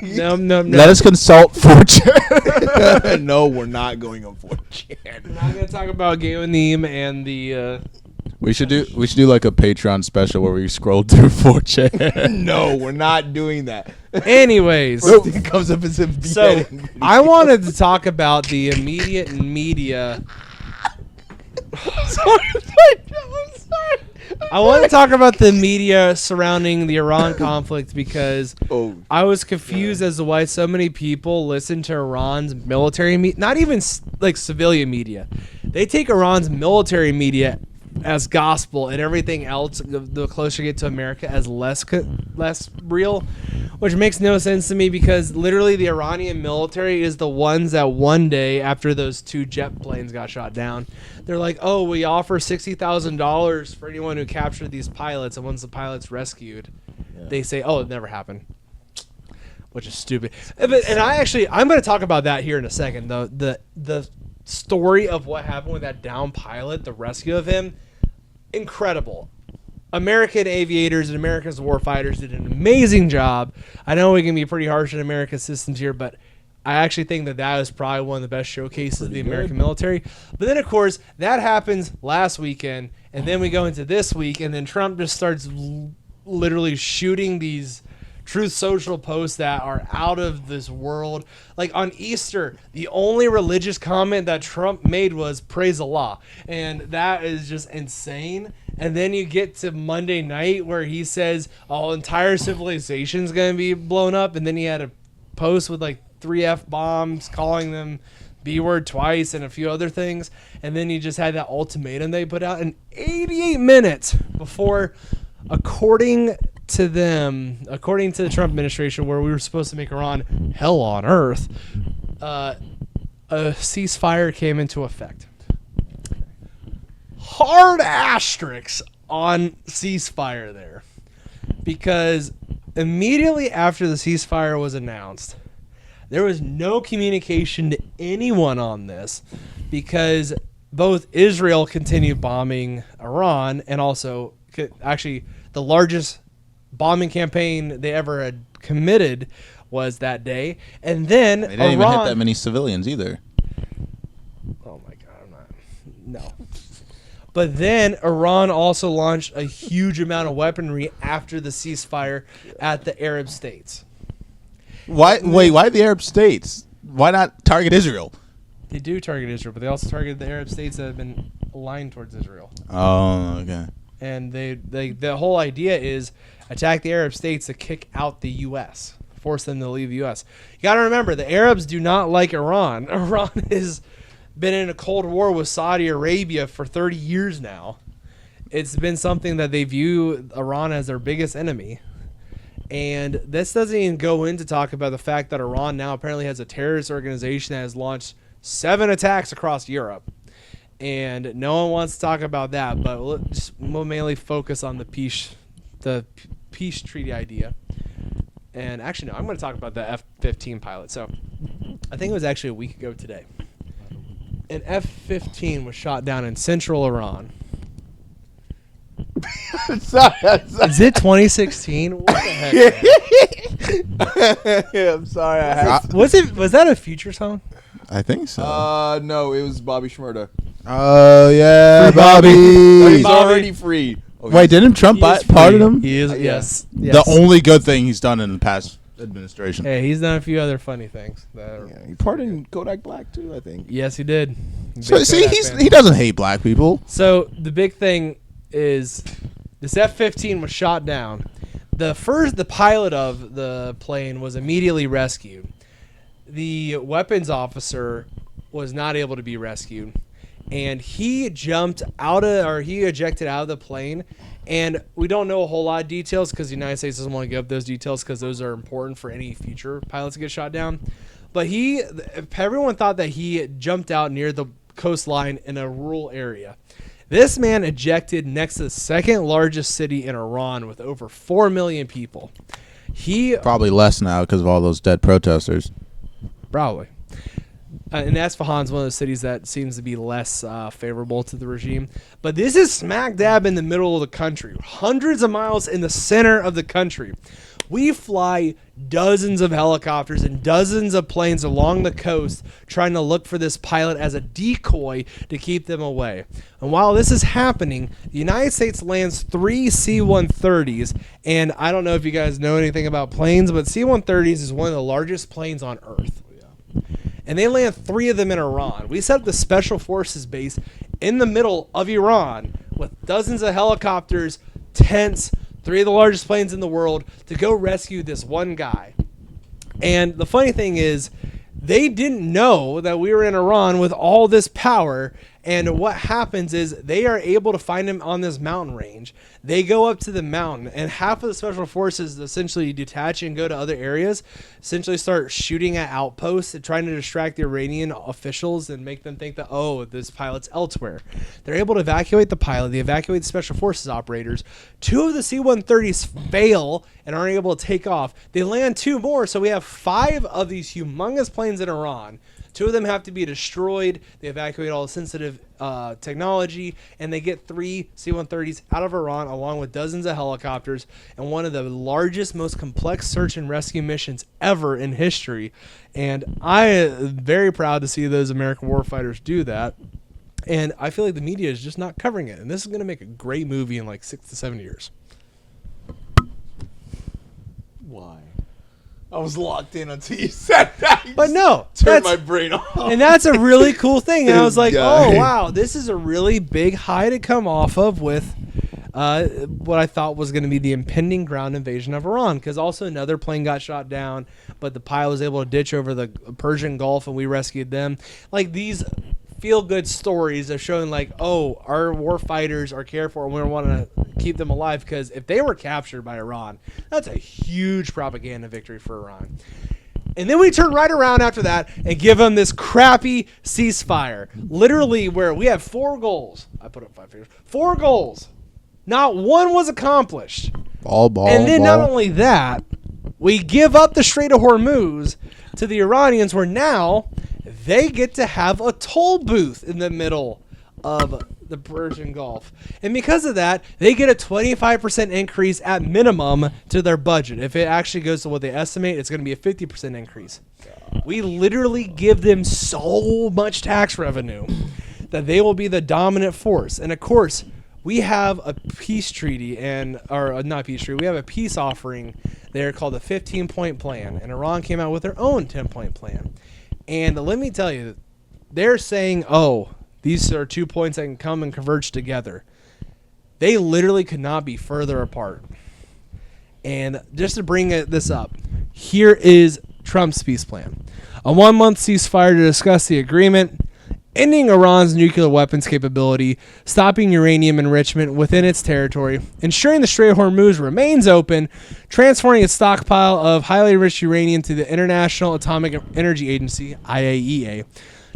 no. No. Let us consult 4chan. No, we're not going on 4chan. I'm not gonna talk about Gaonim and the. We should do like a Patreon special where we scroll through 4chan. No, we're not doing that. Anyways, First thing comes up is him so beheading. I wanted to talk about the immediate media. I want to talk about the media surrounding the Iran conflict because I was confused as to why so many people listen to Iran's military media, not even like civilian media. They take Iran's military media as gospel and everything else, the closer you get to America, as less real, which makes no sense to me because literally the Iranian military is the ones that one day after those 2 jet planes got shot down, they're like, oh, we offer $60,000 for anyone who captured these pilots, and once the pilots rescued, they say, oh, it never happened, which is stupid. And I'm going to talk about that here in a second, though. The story of what happened with that downed pilot, the rescue of him, incredible. American aviators and American warfighters did an amazing job. I know we can be pretty harsh on American systems here, but I actually think that was probably one of the best showcases of the American military. But then, of course, that happens last weekend, and then we go into this week, and then Trump just starts literally shooting these Truth Social posts that are out of this world. Like on Easter, the only religious comment that Trump made was praise Allah. And that is just insane. And then you get to Monday night where he says, oh, entire civilization's going to be blown up. And then he had a post with like 3 F-bombs, calling them B-word twice and a few other things. And then he just had that ultimatum they put out in 88 minutes before, according to the Trump administration, where we were supposed to make Iran hell on earth, a ceasefire came into effect. Hard asterisks on ceasefire there, because immediately after the ceasefire was announced, there was no communication to anyone on this, because both Israel continued bombing Iran, and also actually the largest bombing campaign they ever had committed was that day. And then They didn't even hit that many civilians either. Oh my god, no. But then Iran also launched a huge amount of weaponry after the ceasefire at the Arab states. Why the Arab states? Why not target Israel? They do target Israel, but they also targeted the Arab states that have been aligned towards Israel. Oh, okay. And the whole idea is attack the Arab states to kick out the U.S., force them to leave the U.S. You got to remember, the Arabs do not like Iran. Iran has been in a cold war with Saudi Arabia for 30 years now. It's been something that they view Iran as their biggest enemy. And this doesn't even go into talk about the fact that Iran now apparently has a terrorist organization that has launched 7 attacks across Europe. And no one wants to talk about that, but we'll mainly focus on the peace treaty idea. And actually, no, I'm going to talk about the F-15 pilot. So I think it was actually a week ago today. An F-15 was shot down in central Iran. Sorry. Is it 2016? What the heck? I'm sorry. Was that a Future song? I think so. No, it was Bobby Shmurda. Oh yeah, Free Bobby. Bobby. He's already free. Oh, Wait, didn't Trump pardon him? He is. Yeah. Yes. The only good thing he's done in the past administration. Hey, he's done a few other funny things. He pardoned Kodak Black too, I think. Yes, he did. So see, he doesn't hate black people. So the big thing is this F-15 was shot down. The pilot of the plane was immediately rescued. The weapons officer was not able to be rescued, and he ejected out of the plane. And we don't know a whole lot of details because the United States doesn't want to give up those details because those are important for any future pilots to get shot down. But everyone thought that he jumped out near the coastline in a rural area. This man ejected next to the second largest city in Iran with over 4 million people. Probably less now because of all those dead protesters. Probably. And Isfahan's one of those cities that seems to be less favorable to the regime. But this is smack dab in the middle of the country, hundreds of miles in the center of the country. We fly dozens of helicopters and dozens of planes along the coast trying to look for this pilot as a decoy to keep them away. And while this is happening, the United States lands 3 C-130s. And I don't know if you guys know anything about planes, but C-130s is one of the largest planes on Earth. And they land 3 of them in Iran. We set up the Special Forces base in the middle of Iran with dozens of helicopters, tents, 3 of the largest planes in the world to go rescue this one guy. And the funny thing is, they didn't know that we were in Iran with all this power. And what happens is they are able to find him on this mountain range. They go up to the mountain, and half of the special forces essentially detach and go to other areas, essentially start shooting at outposts and trying to distract the Iranian officials and make them think that, oh, this pilot's elsewhere. They're able to evacuate the pilot. They evacuate the special forces operators. 2 of the C-130s fail and aren't able to take off. They land 2 more, so we have 5 of these humongous planes in Iran. 2 of them have to be destroyed. They evacuate all the sensitive technology, and they get 3 C-130s out of Iran along with dozens of helicopters and one of the largest, most complex search and rescue missions ever in history. And I am very proud to see those American warfighters do that. And I feel like the media is just not covering it. And this is going to make a great movie in like 6 to 7 years. Why? I was locked in until you said that. But no, Turn my brain off. And that's a really cool thing. And I was like, guy. oh, wow, this is a really big high to come off of with what I thought was going to be the impending ground invasion of Iran. Because also another plane got shot down, but the pilot was able to ditch over the Persian Gulf, and we rescued them. Like, these feel-good stories of showing, like, oh, our war fighters are cared for, and we want to keep them alive. Because if they were captured by Iran, that's a huge propaganda victory for Iran. And then we turn right around after that and give them this crappy ceasefire. Literally, where we have 4 goals. I put up 5 fingers. 4 goals. Not one was accomplished. And then not only that, we give up the Strait of Hormuz to the Iranians, where now they get to have a toll booth in the middle of the Persian Gulf. And because of that, they get a 25% increase at minimum to their budget. If it actually goes to what they estimate, it's going to be a 50% increase. We literally give them so much tax revenue that they will be the dominant force. And of course, we have a peace treaty not peace treaty. We have a peace offering there called the 15-point plan. And Iran came out with their own 10-point plan. And let me tell you, they're saying, oh, these are 2 points that can come and converge together. They literally could not be further apart. And just to bring this up, here is Trump's peace plan. A 1-month ceasefire to discuss the agreement, ending Iran's nuclear weapons capability, stopping uranium enrichment within its territory, ensuring the Strait of Hormuz remains open, transferring its stockpile of highly enriched uranium to the International Atomic Energy Agency, IAEA,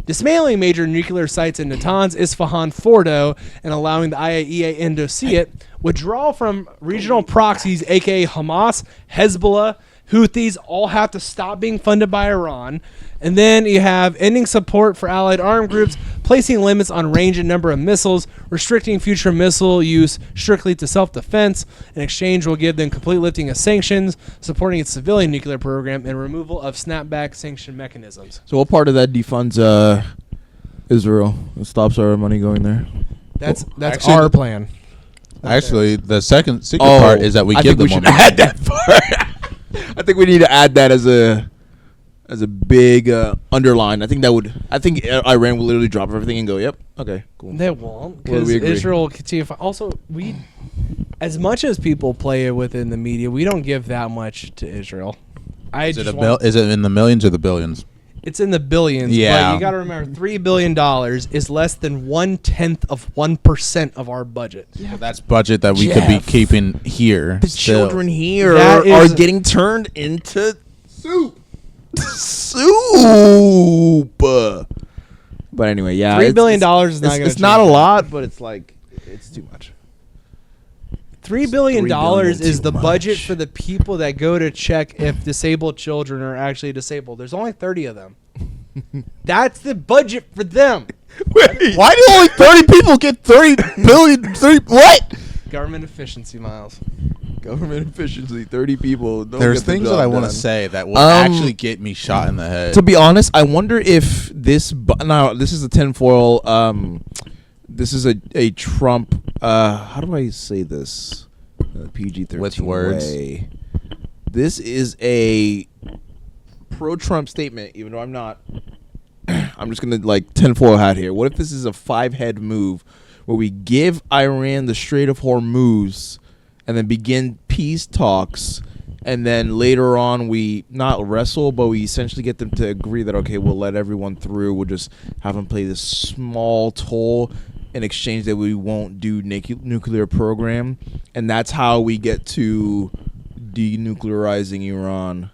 dismantling major nuclear sites in Natanz, Isfahan, Fordo, and allowing the IAEA and to see it, withdraw from regional proxies, aka Hamas, Hezbollah, Houthis, all have to stop being funded by Iran. And then you have ending support for allied armed groups, placing limits on range and number of missiles, restricting future missile use strictly to self-defense. In exchange, will give them complete lifting of sanctions, supporting its civilian nuclear program, and removal of snapback sanction mechanisms. So what part of that defunds Israel? It stops our money going there? That's actually, our plan. Actually, the secret part is that we give them we should add that part. I think we need to add that as a big underline. I think Iran will literally drop everything and go, yep, okay, cool. They won't, because Israel will continue. Also, as much as people play it within the media, we don't give that much to Israel. Is it in the millions or the billions? It's in the billions. Yeah. But you got to remember, $3 billion is less than 1/10 of 1% of our budget. Yeah, that's budget that we could be keeping here. The children here are getting turned into soup. Soup. But anyway, yeah, $3 billion is not going to change. It's not a lot, but it's like it's too much. $3 billion is the budget for the people that go to check if disabled children are actually disabled. There's only 30 of them. That's the budget for them. Wait, why do only 30 people get 30 billion? What? Government efficiency, Miles. Government efficiency, 30 people. There's things that I want to say that will actually get me shot in the head. To be honest, I wonder if this. Now, this is a tinfoil. This is a Trump. How do I say this? PG-13 with words. way. This is a pro-Trump statement, even though I'm not. I'm just gonna like tinfoil hat here. What if this is a 5-head move where we give Iran the Strait of Hormuz and then begin peace talks, and then later on we not wrestle, but we essentially get them to agree that okay, we'll let everyone through. We'll just have them pay this small toll in exchange that we won't do nuclear program, and that's how we get to denuclearizing Iran.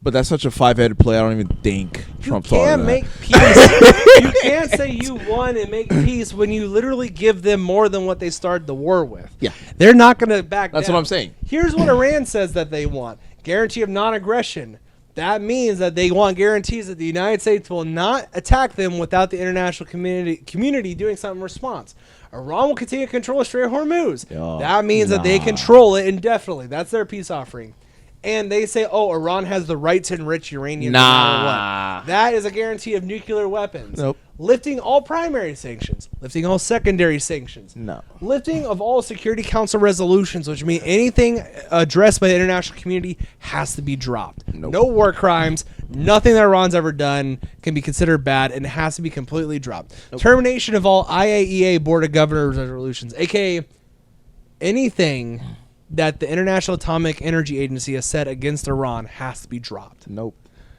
But that's such a 5-headed play. I don't even think Trump thought of that. You can't make peace. You can't say you won and make peace when you literally give them more than what they started the war with. Yeah. They're not going to back down. That's what I'm saying. Here's what Iran says that they want. Guarantee of non-aggression. That means that they want guarantees that the United States will not attack them without the international community doing something in response. Iran will continue to control the Strait of Hormuz. That means that they control it indefinitely. That's their peace offering. And they say, oh, Iran has the right to enrich uranium no matter what. That is a guarantee of nuclear weapons. Nope. Lifting all primary sanctions. Lifting all secondary sanctions. No. Lifting of all Security Council resolutions, which mean anything addressed by the international community has to be dropped. Nope. No war crimes. Nothing that Iran's ever done can be considered bad and has to be completely dropped. Nope. Termination of all IAEA Board of Governors resolutions, a.k.a. anything that the International Atomic Energy Agency has set against Iran has to be dropped. Nope.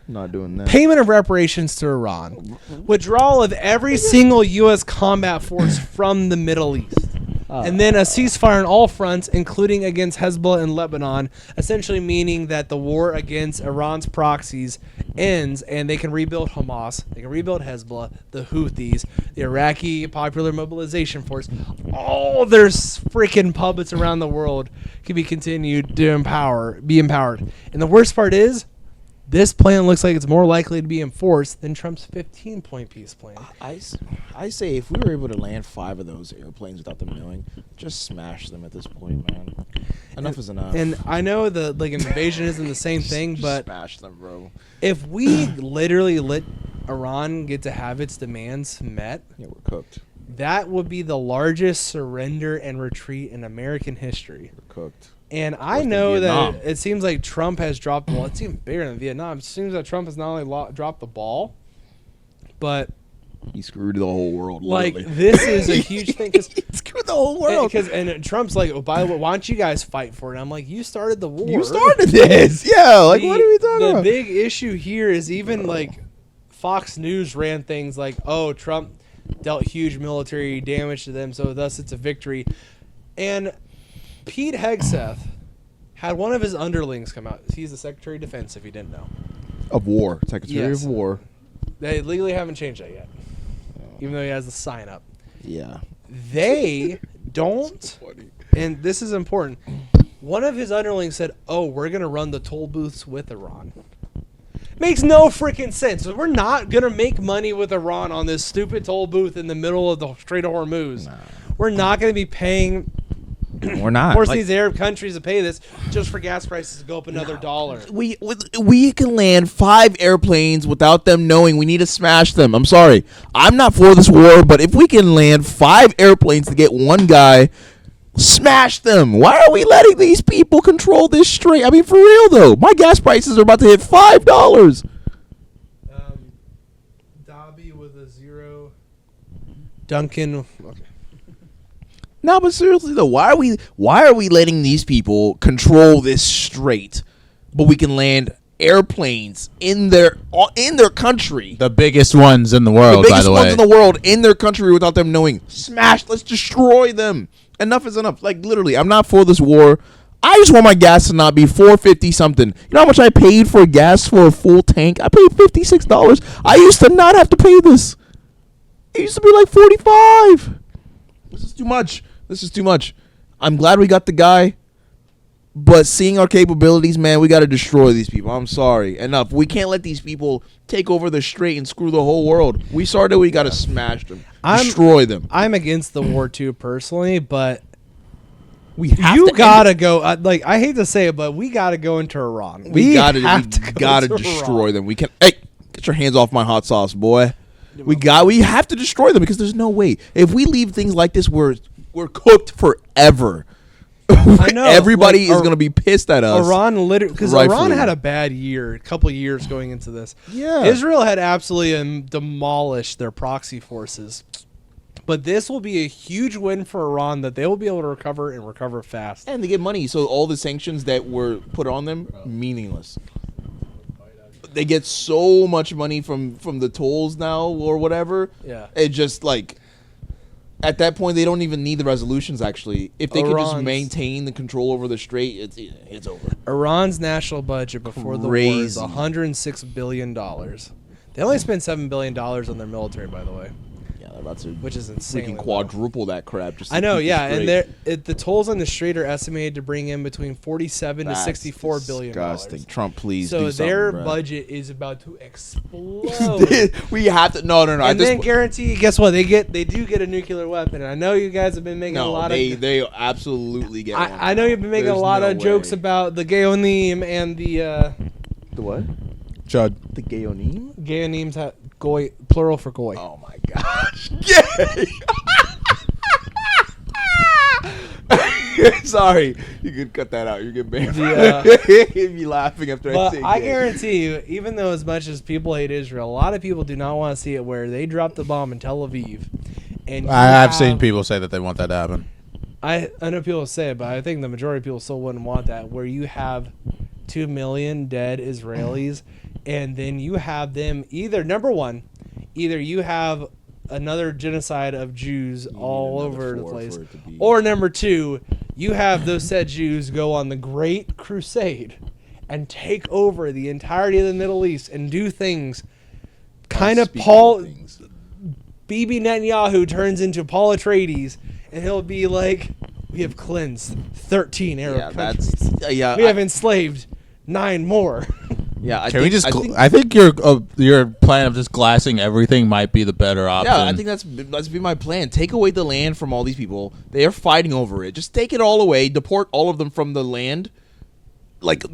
Not doing that. Payment of reparations to Iran. Withdrawal of every single U.S. combat force from the Middle East. And then a ceasefire on all fronts, including against Hezbollah and Lebanon, essentially meaning that the war against Iran's proxies ends and they can rebuild Hamas, they can rebuild Hezbollah, the Houthis, the Iraqi Popular Mobilization Force, all their freaking puppets around the world can be continued to be empowered. And the worst part is, this plan looks like it's more likely to be enforced than Trump's 15-point peace plan. I say if we were able to land 5 of those airplanes without them knowing, just smash them at this point, man. Enough is enough. And I know the invasion isn't the same thing, but smash them, bro. If we literally let Iran get to have its demands met, yeah, we're cooked. That would be the largest surrender and retreat in American history. We're cooked. And I know that it seems like Trump has dropped. Well, it's even bigger than Vietnam. It seems that Trump has not only dropped the ball, but he screwed the whole world. Like literally. This is a huge thing because he screwed the whole world. And Trump's like, oh, by the way, why don't you guys fight for it? And I'm like, you started the war. You started this. Yeah. Like, what are we talking about? The big issue here is even like Fox News ran things like, oh, Trump dealt huge military damage to them, so thus it's a victory. And Pete Hegseth had one of his underlings come out. He's the Secretary of Defense, if you didn't know. Of War. Secretary of War. They legally haven't changed that yet, even though he has the sign up. Yeah. They don't, so and this is important, one of his underlings said, oh, we're going to run the toll booths with Iran. Makes no freaking sense. We're not going to make money with Iran on this stupid toll booth in the middle of the Strait of Hormuz. Nah. We're not going to be paying... We're not forcing these Arab countries to pay this just for gas prices to go up another $1. We can land 5 airplanes without them knowing. We need to smash them. I'm sorry. I'm not for this war, but if we can land 5 airplanes to get one guy, smash them. Why are we letting these people control this strait? I mean, for real though, my gas prices are about to hit $5. Dobby with a 0. Duncan. Okay. No, but seriously though, why are we letting these people control this strait, but we can land airplanes in their country, the biggest ones in the world, by the way, in the world, in their country without them knowing? Smash! Let's destroy them. Enough is enough. Like literally, I'm not for this war. I just want my gas to not be $4.50 something. You know how much I paid for gas for a full tank? I paid $56. I used to not have to pay this. It used to be like $45. This is too much. This is too much. I'm glad we got the guy, but seeing our capabilities, man, we got to destroy these people. I'm sorry. Enough. We can't let these people take over the strait and screw the whole world. We started, we got to smash them. Destroy them. I'm against the war too, personally, but you gotta go. Like, I hate to say it, but we gotta go into Iran. We gotta destroy them. We can. Hey, get your hands off my hot sauce, boy. We have to destroy them because there's no way. If we leave things like this, we're cooked forever. I know. Everybody is going to be pissed at us. Iran literally, because Iran had a bad year, a couple of years going into this. Yeah. Israel had absolutely demolished their proxy forces. But this will be a huge win for Iran that they will be able to recover fast. And they get money, so all the sanctions that were put on them, meaningless. They get so much money from the tolls now or whatever. Yeah. It just like at that point they don't even need the resolutions actually. If they could just maintain the control over the strait, it's over. Iran's national budget before the war is $106 billion. They only spent $7 billion on their military, by the way. Which is insane. Freaking quadruple that crap. I know, yeah, and the tolls on the strait are estimated to bring in between $47 to $64 billion. Disgusting. Trump, please. So do their bro. budget is about to explode. We have to. No. And then guarantee. Guess what? They do get a nuclear weapon. And I know you guys have been making a lot of. They absolutely get. I know you've been making a lot of jokes about the Gayonim and the. The what? Chud. The Gayonim. Gayonim's goy, plural for goy. Oh my gosh. Gay. Sorry, you could cut that out. You get banned. Yeah. You'd be laughing after I say it. I guarantee you, even though as much as people hate Israel, a lot of people do not want to see it where they dropped the bomb in Tel Aviv. And I have seen people say that they want that to happen. I know people say it, but I think the majority of people still wouldn't want that, where you have 2 million dead Israelis, and then you have them either you have another genocide of Jews all over the place, or number two, you have those said Jews go on the Great Crusade and take over the entirety of the Middle East and do things kind of Bibi Netanyahu turns into Paul Atreides, and he'll be like, we have cleansed 13 Arab countries. We have enslaved 9 more. Yeah, I think your plan of just glassing everything might be the better option. Yeah, I think that's be my plan. Take away the land from all these people. They are fighting over it. Just take it all away. Deport all of them from the land, like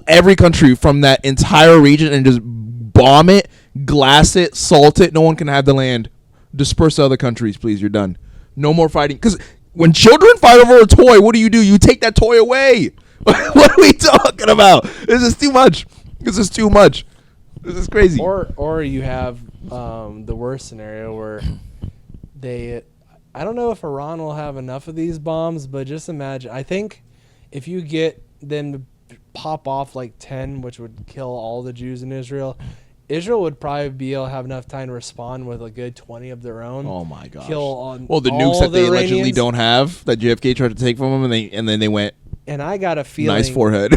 every country from that entire region, and just bomb it, glass it, salt it. No one can have the land. Disperse to other countries, please. You're done. No more fighting. Because when children fight over a toy, what do? You take that toy away. What are we talking about? This is too much. This is too much. This is crazy. Or you have the worst scenario where I don't know if Iran will have enough of these bombs, but just imagine. I think if you get them to pop off like 10, which would kill all the Jews in Israel, Israel would probably be able to have enough time to respond with a good 20 of their own. Oh my gosh. The nukes that they allegedly don't have, that JFK tried to take from them, and then they went. And I got a feeling. Nice forehead.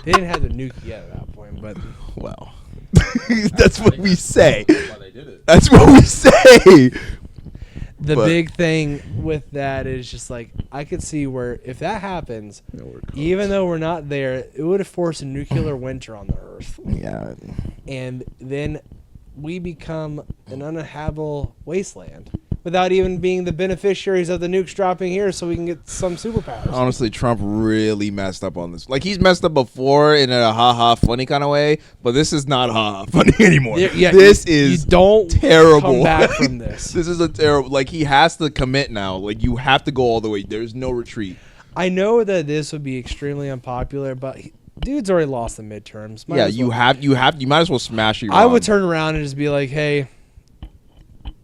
They didn't have the nuke yet at that point, but well, that's what we say. That's what we say. The big thing with that is just like, I could see where if that happens, even though we're not there, it would have forced a nuclear winter on the Earth. Yeah, and then we become an uninhabitable wasteland without even being the beneficiaries of the nukes dropping here, so we can get some superpowers. Honestly, Trump really messed up on this. Like, he's messed up before in a ha-ha funny kind of way, but this is not ha-ha funny anymore. This is terrible. Come back from this. This is a terrible. Like, he has to commit now. Like, you have to go all the way. There's no retreat. I know that this would be extremely unpopular, but dude's already lost the midterms. You might as well smash Iran. I would turn around and just be like, hey,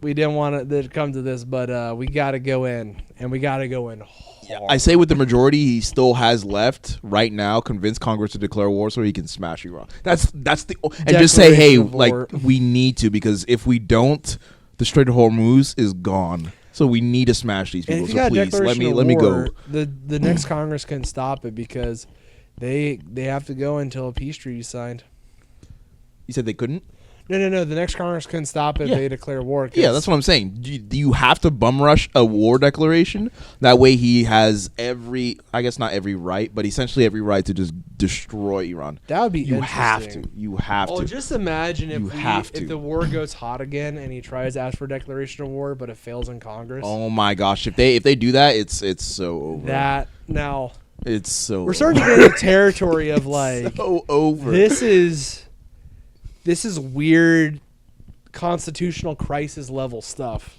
we didn't want it to come to this, but we got to go in, and we got to go in hard. Yeah, I say with the majority he still has left right now, convince Congress to declare war so he can smash Iran. That's the and just say, hey, like, we need to, because if we don't, the Strait of Hormuz is gone. So we need to smash these people. So please let me go. The next Congress couldn't stop it because they have to go until a peace treaty is signed. You said they couldn't? No. The next Congress couldn't stop it. Yeah. They declare war. Yeah, that's what I'm saying. Do you have to bum rush a war declaration? That way he has I guess not every right, but essentially every right to just destroy Iran. That would be You interesting. You have to. Just imagine if the war goes hot again and he tries to ask for a declaration of war, but it fails in Congress. Oh my gosh! If they do that, it's so over. It's so. We're starting to get into territory of like so over. This is weird constitutional crisis level stuff.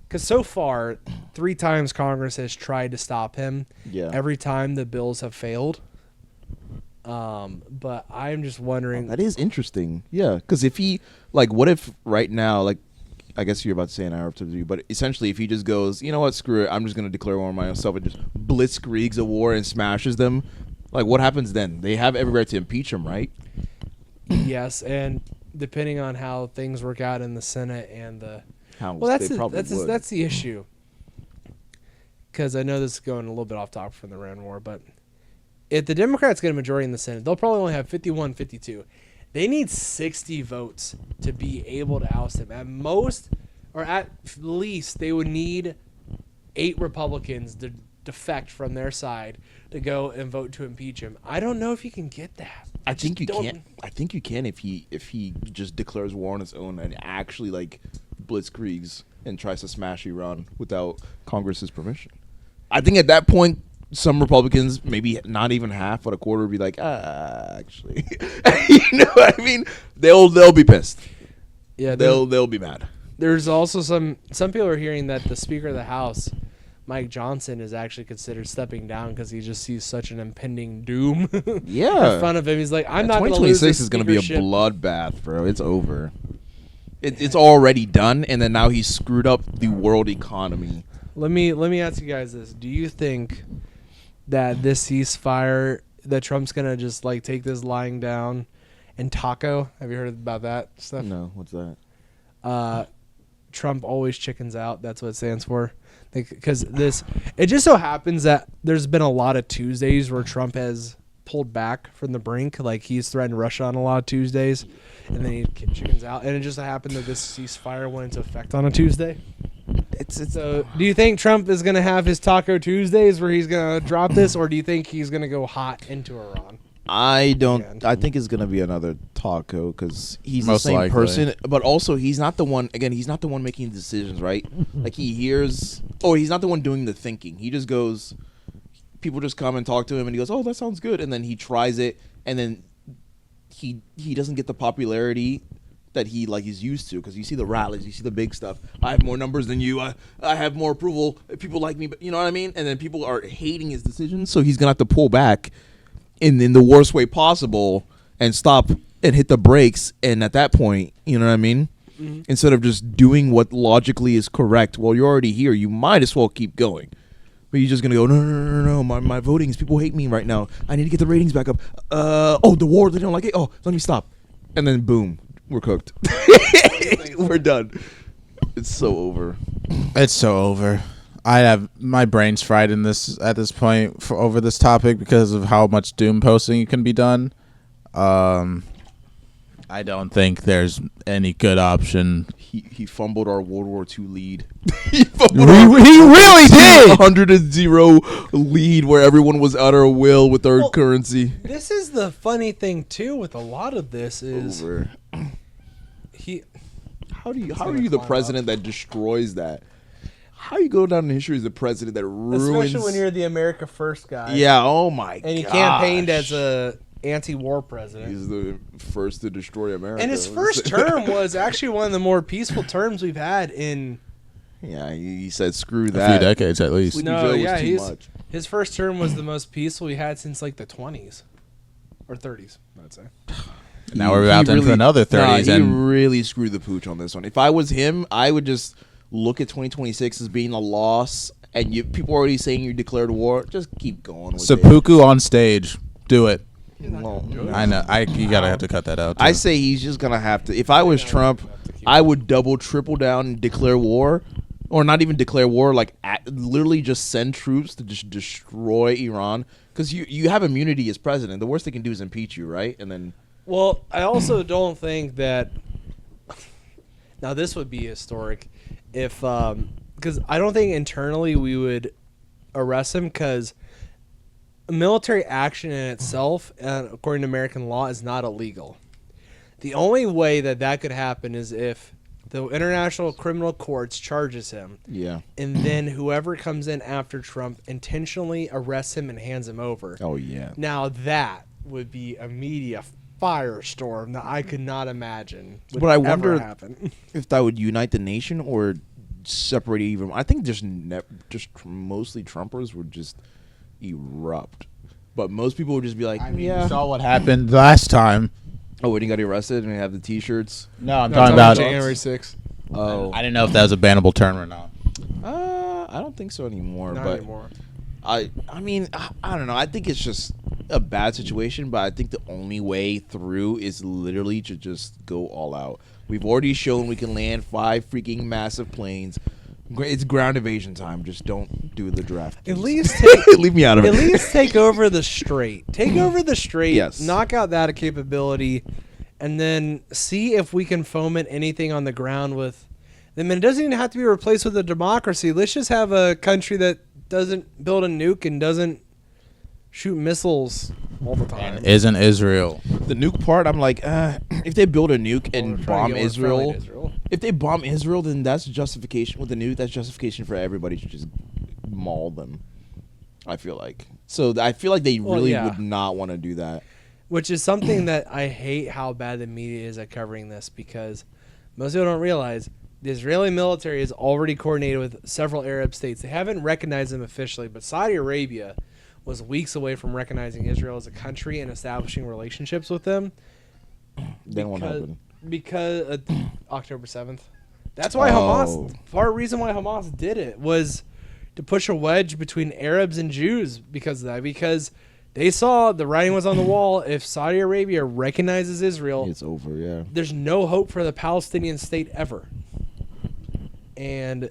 Because so far, 3 times Congress has tried to stop him. Yeah. Every time the bills have failed. But I'm just wondering. That is interesting. Yeah. Because if he, what if right now, I guess you're about to say an hour to do, but essentially if he just goes, you know what, screw it, I'm just going to declare war on myself and just blitzkriegs a war and smashes them. What happens then? They have every right to impeach him, right? Yes, and depending on how things work out in the Senate and that's the issue. Because I know this is going a little bit off topic from the Iran war, but if the Democrats get a majority in the Senate, they'll probably only have 51, 52. They need 60 votes to be able to oust him. At most, or at least, they would need 8 Republicans to defect from their side to go and vote to impeach him. I don't know if you can get that. I think you can. I think you can if he just declares war on his own and actually blitzkriegs and tries to smash Iran without Congress's permission. I think at that point, some Republicans, maybe not even half, but a quarter, would be like, actually, you know what I mean? They'll be pissed. Yeah, they'll be mad. There's also some people are hearing that the Speaker of the House, Mike Johnson, is actually considered stepping down because he just sees such an impending doom. Yeah, in front of him. He's like, I'm not going to lose this. 2026 is going to be a bloodbath, bro. It's over. It's already done, and then now he's screwed up the world economy. Let me ask you guys this: do you think that this ceasefire, that Trump's going to just take this lying down and taco? Have you heard about that stuff? No, what's that? Trump always chickens out. That's what it stands for. Because it just so happens that there's been a lot of Tuesdays where Trump has pulled back from the brink. He's threatened Russia on a lot of Tuesdays, and then he chickens out. And it just happened that this ceasefire went into effect on a Tuesday. So, do you think Trump is going to have his Taco Tuesdays where he's going to drop this, or do you think he's going to go hot into Iran? I don't. I think it's gonna be another taco because he's Most the same likely. person, but also he's not the one. Again, he's not the one making decisions, right? He hears. Oh, he's not the one doing the thinking. He just goes. People just come and talk to him, and he goes, "Oh, that sounds good," and then he tries it, and then he doesn't get the popularity that he's used to, because you see the rallies, you see the big stuff. I have more numbers than you. I have more approval. People like me, but you know what I mean. And then people are hating his decisions, so he's gonna have to pull back in the worst way possible and stop and hit the brakes. And at that point, you know what I mean? Mm-hmm. Instead of just doing what logically is correct, well, you're already here. You might as well keep going. But you're just going to go, no. My votings, people hate me right now. I need to get the ratings back up. The war, they don't like it. Oh, let me stop. And then boom, we're cooked. We're done. It's so over. It's so over. I have my brain's fried at this point over this topic because of how much doom posting can be done. I don't think there's any good option. He fumbled our World War II lead. He really did. 100-0 lead where everyone was out of will with our currency. This is the funny thing too with a lot of this is over. How are you the president that destroys that? How you go down in history as the president that ruins? Especially when you're the America First guy. Yeah. Oh my. And he campaigned as a anti-war president. He's the first to destroy America. And his first term was actually one of the more peaceful terms we've had in. Yeah, he said screw that. A few decades at least. His first term was the most peaceful we had since the 20s or 30s, I'd say. Now we're about into another 30s. He really screwed the pooch on this one. If I was him, I would just look at 2026 as being a loss, and people are already saying you declared war. Just keep going with Seppuku on stage. Do it. No. I know. You gotta have to cut that out. Too. I say he's just gonna have to. If I was Trump, I would double, triple down and declare war, Or not even declare war, like literally just send troops to just destroy Iran. Because you have immunity as president. The worst they can do is impeach you, right? And then... Well, I also don't think that... Now, this would be historic if... Because I don't think internally we would arrest him because military action in itself, according to American law, is not illegal. The only way that could happen is if the International Criminal Courts charges him. Yeah. And then whoever comes in after Trump intentionally arrests him and hands him over. Oh, yeah. Now that would be a media firestorm that I could not imagine would But I ever wonder happen. if that would unite the nation or separate it even. I think just mostly Trumpers would just erupt. But most people would just be like, You saw what happened last time. Oh, when he got arrested and we have the T-shirts? No, I'm talking about January 6th. Oh. I didn't know if that was a bannable term or not. I don't think so anymore. Not but anymore. I mean, I don't know. I think it's just a bad situation, but I think the only way through is literally to just go all out. We've already shown we can land 5 freaking massive planes. It's ground invasion time. Just don't do the draft. At least leave me out of it. At least take over the Strait. Take over the Strait. Yes. Knock out that capability, and then see if we can foment anything on the ground with them. And it doesn't even have to be replaced with a democracy. Let's just have a country that doesn't build a nuke and doesn't shoot missiles all the time. And isn't Israel? The nuke part, I'm like, if they build a nuke and bomb Israel, if they bomb Israel, then that's justification with the nuke. That's justification for everybody to just maul them. I feel like. So I feel like they really would not want to do that. Which is something that I hate how bad the media is at covering this, because most people don't realize the Israeli military is already coordinated with several Arab states. They haven't recognized them officially, but Saudi Arabia was weeks away from recognizing Israel as a country and establishing relationships with them. Then what happened? Because October 7th. That's why Hamas, part of the reason why Hamas did it was to push a wedge between Arabs and Jews because of that. Because they saw the writing was on the wall. If Saudi Arabia recognizes Israel, It's over, yeah. there's no hope for the Palestinian state ever. And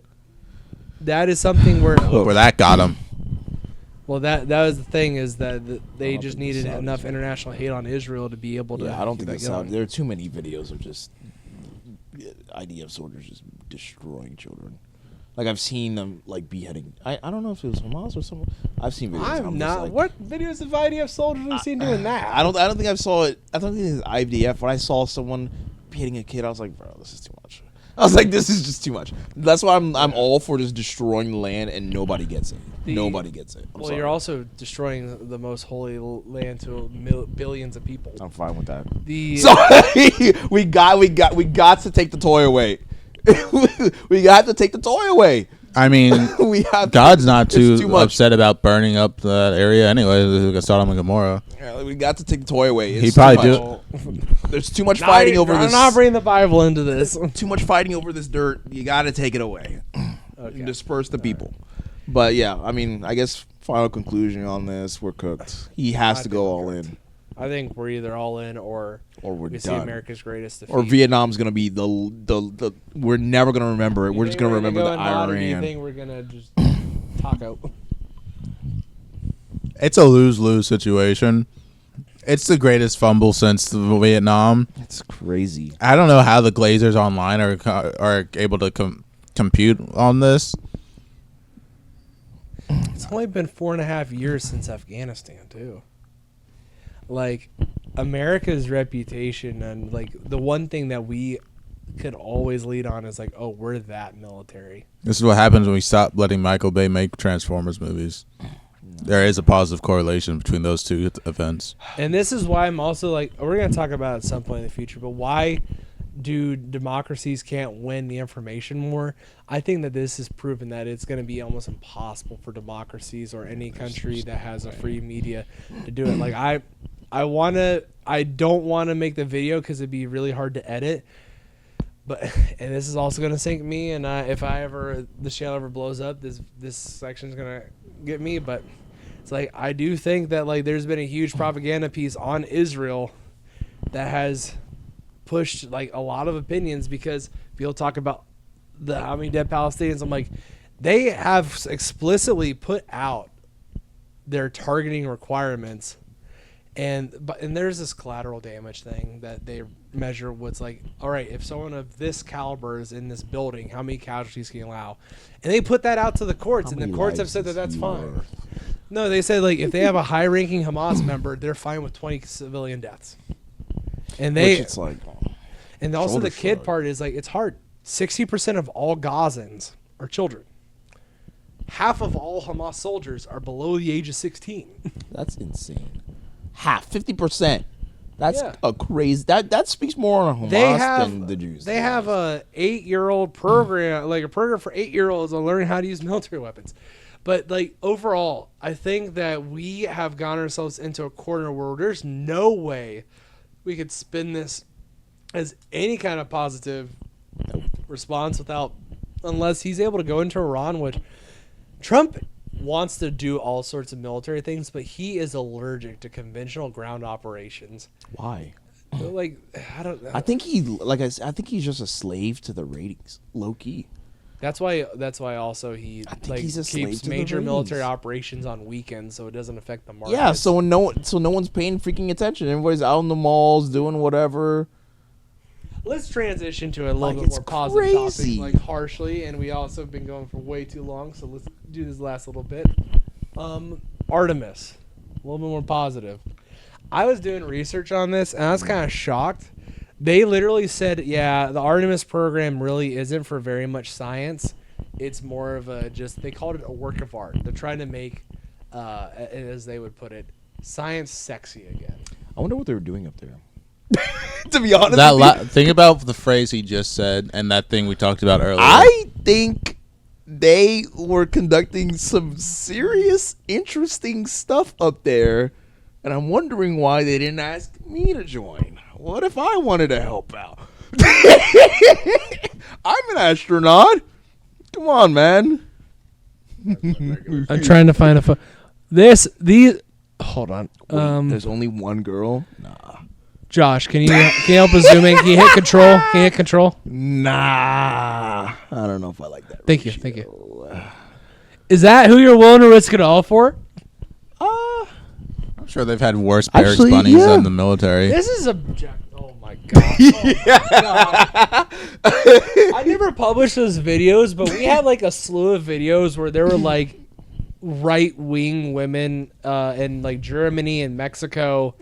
that is something where... Where that got him. Well, that was the thing, is that they just think the needed Saudis enough are- international hate on Israel to be able to... Yeah, I don't keep think that that's how. going. There are too many videos of just IDF soldiers just destroying children. Like, I've seen them, like, beheading. I don't know if it was Hamas or someone. I've seen videos. I'm just not... like, what videos of IDF soldiers have you seen doing that? I don't think I saw it. I don't think it's IDF. When I saw someone beheading a kid, I was like, bro, this is too much. I was like, this is just too much. That's why I'm all for just destroying the land and nobody gets it. Nobody gets it. Well, you're also destroying the most holy land to billions of people. I'm fine with that. The we got to take the toy away. We got to take the toy away. I mean, We have God's not it's too much. upset about burning up that area anyway. Look at Sodom and Gomorrah. Yeah, we got to take the toy away. He It's probably too much. There's too much Not- fighting over I'm this. not bringing the Bible into this. Too much fighting over this dirt. You got to take it away. Okay. And disperse the people. But yeah, I mean, I guess final conclusion on this: we're cooked. He has to go all in, I think we're either all in or we're we see done. America's greatest defeat. Or Vietnam's gonna be the. We're never gonna remember it. You We're think just gonna remember go the in mod, or do you Iran. think we're gonna just talk out? It's a lose-lose situation. It's the greatest fumble since the Vietnam. It's crazy. I don't know how the Glazers online are able to compute on this. It's only been 4.5 years since Afghanistan, too. Like, America's reputation and, like, the one thing that we could always lead on is, like, oh, we're that military. This is what happens when we stop letting Michael Bay make Transformers movies. There is a positive correlation between those two events. And this is why I'm also, like, we're going to talk about it at some point in the future, but why do democracies can't win the information war? I think that this has proven that it's going to be almost impossible for democracies or any country that has a free media to do it. Like, I don't want to make the video because it'd be really hard to edit. But and this is also gonna sink me. And if the channel ever blows up, this section's gonna get me. But it's like I do think that like there's been a huge propaganda piece on Israel that has pushed like a lot of opinions because people talk about how many dead Palestinians. I'm like, they have explicitly put out their targeting requirements, and there's this collateral damage thing that they measure. What's like, all right, if someone of this caliber is in this building, how many casualties can you allow? And they put that out to the courts, and the courts have said that that's fine. No, they said like if they have a high-ranking Hamas member, they're fine with 20 civilian deaths. And they, which it's like, and also the kid part is like it's hard. 60% of all Gazans are children. Half of all Hamas soldiers are below the age of 16. That's insane. Half, 50%. That's a crazy. That speaks more on Hamas than the Jews. They have a 8-year-old program, like a program for 8-year-olds on learning how to use military weapons. But like overall, I think that we have gotten ourselves into a corner where there's no way we could spin this as any kind of positive response unless he's able to go into Iran, which Trump wants to do all sorts of military things, but he is allergic to conventional ground operations. Why? Like, I don't know. I think he's just a slave to the ratings, low key. That's why also he keeps major military operations on weekends so it doesn't affect the market. Yeah, so no one's paying freaking attention. Everybody's out in the malls doing whatever. Let's transition to a little bit more positive topic, like harshly, and we also have been going for way too long, so let's do this last little bit. Artemis, a little bit more positive. I was doing research on this, and I was kind of shocked. They literally said, yeah, the Artemis program really isn't for very much science. It's more of they called it a work of art. They're trying to make, as they would put it, science sexy again. I wonder what they were doing up there. To be honest, think about the phrase he just said and that thing we talked about earlier. I think they were conducting some serious, interesting stuff up there, and I'm wondering why they didn't ask me to join. What if I wanted to help out? I'm an astronaut. Come on, man. I'm trying to find hold on. Wait, there's only one girl? Nah. Josh, can you help us zoom in? Can you hit control? Can you hit control? Nah. I don't know if I like that. Thank you. Is that who you're willing to risk it all for? I'm sure they've had worse Barracks bunnies than the military. This is oh my god. Oh my god. I never published those videos, but we had like a slew of videos where there were like right-wing women in like Germany and Mexico,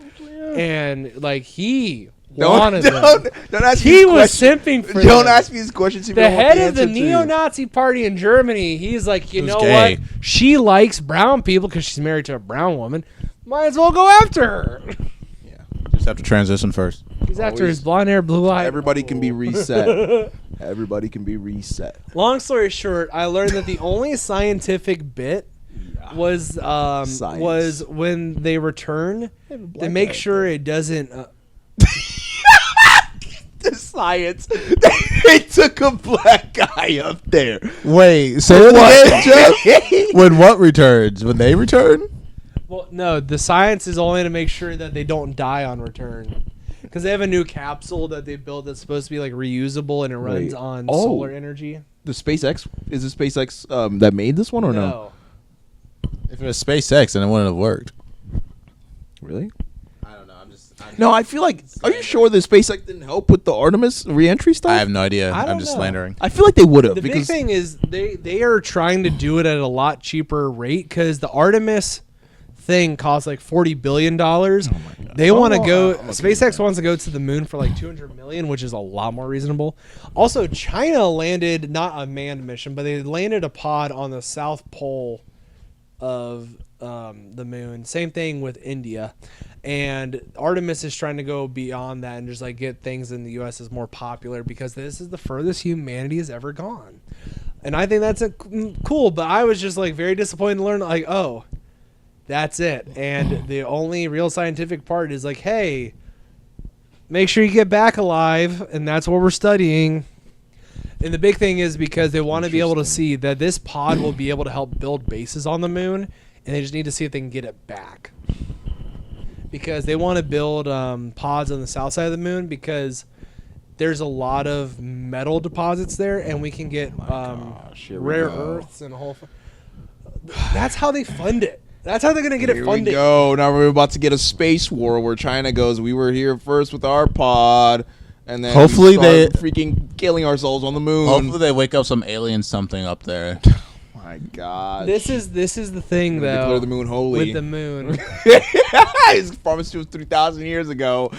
and like he wanted them. Don't ask he was simping for Don't them. ask me these questions. The head of the neo-Nazi party in Germany, he's like, you know what? She likes brown people because she's married to a brown woman. Might as well go after her. Yeah, just have to transition first. He's after his blonde hair, blue eye. Everybody can be reset. Everybody can be reset. Long story short, I learned that the only scientific bit was when they return to make sure it doesn't. The science. They took a black guy up there. Wait, say that again, Jeff? When what returns? When they return? Well, no, the science is only to make sure that they don't die on return. Because they have a new capsule that they built that's supposed to be like reusable and it runs on solar energy. The SpaceX is it SpaceX that made this one or no? If it was SpaceX, then it wouldn't have worked. Really? I don't know. No, I feel like. Are you sure that SpaceX didn't help with the Artemis reentry stuff? I have no idea. I'm just know. slandering. I feel like they would have. The big thing is they are trying to do it at a lot cheaper rate because the Artemis thing costs like $40 billion. Oh my God. They want to go. SpaceX wants to go to the moon for like $200 million, which is a lot more reasonable. Also, China landed not a manned mission, but they landed a pod on the South Pole of the moon. Same thing with India, and Artemis is trying to go beyond that and just like get things in the U.S. as more popular because this is the furthest humanity has ever gone, and I think that's cool. But I was just like very disappointed to learn like, oh, that's it. And the only real scientific part is like, hey, make sure you get back alive, and that's what we're studying. And the big thing is because they want to be able to see that this pod will be able to help build bases on the moon, and they just need to see if they can get it back. Because they want to build pods on the south side of the moon because there's a lot of metal deposits there, and we can get rare earths and a whole. That's how they fund it. That's how they're gonna get it funded. Here we go. Now we're about to get a space war where China goes, "We were here first with our pod," and then hopefully they freaking killing ourselves on the moon. Hopefully they wake up some alien something up there. My God. This is the thing though. Declare the moon holy. With the moon. His promise was 3,000 years ago.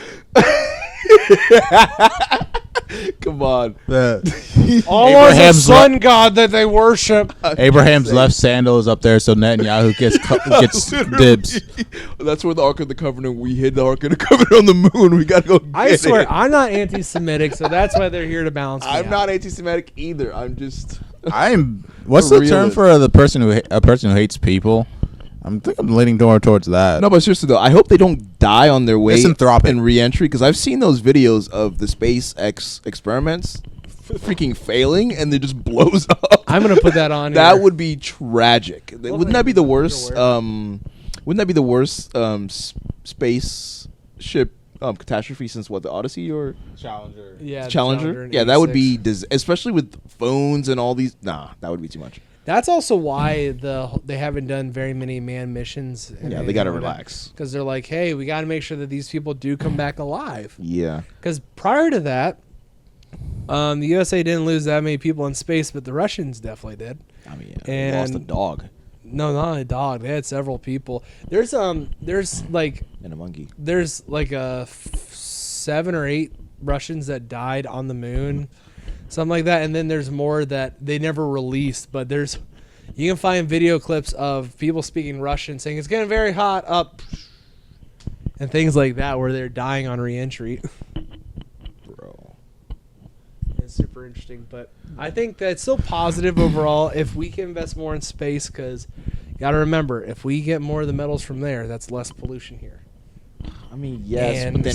Come on. Allah is a sun god that they worship. Abraham's left sandal is up there, so Netanyahu gets dibs. That's where the Ark of the Covenant. We hid the Ark of the Covenant on the moon. We gotta go. I swear, I'm not anti-Semitic, so that's why they're here to balance me I'm out. not anti-Semitic either. I'm just. What's the term for a person who hates people? I think I'm leaning towards that. No, but seriously though, I hope they don't die on their way Misanthropic. in re-entry, because I've seen those videos of the SpaceX experiments freaking failing, and it just blows up. I'm gonna put that on. That here. would be tragic. Wouldn't that be the worst? Wouldn't that be the worst spaceship catastrophe since what, the Odyssey or Challenger? Yeah, Challenger. Yeah, that would be especially with phones and all these. Nah, that would be too much. That's also why they haven't done very many manned missions. Yeah, they gotta relax because they're like, hey, we got to make sure that these people do come back alive. Yeah. Because prior to that, the USA didn't lose that many people in space, but the Russians definitely did. I mean, and they lost a dog. No, not a dog. They had several people. There's like and a monkey. There's like 7 or 8 Russians that died on the moon. Something like that, and then there's more that they never released. But you can find video clips of people speaking Russian saying it's getting very hot up, and things like that, where they're dying on re-entry. Bro, it's super interesting, but I think that's still positive overall if we can invest more in space. Because you got to remember, if we get more of the metals from there, that's less pollution here. I mean, yes, And but then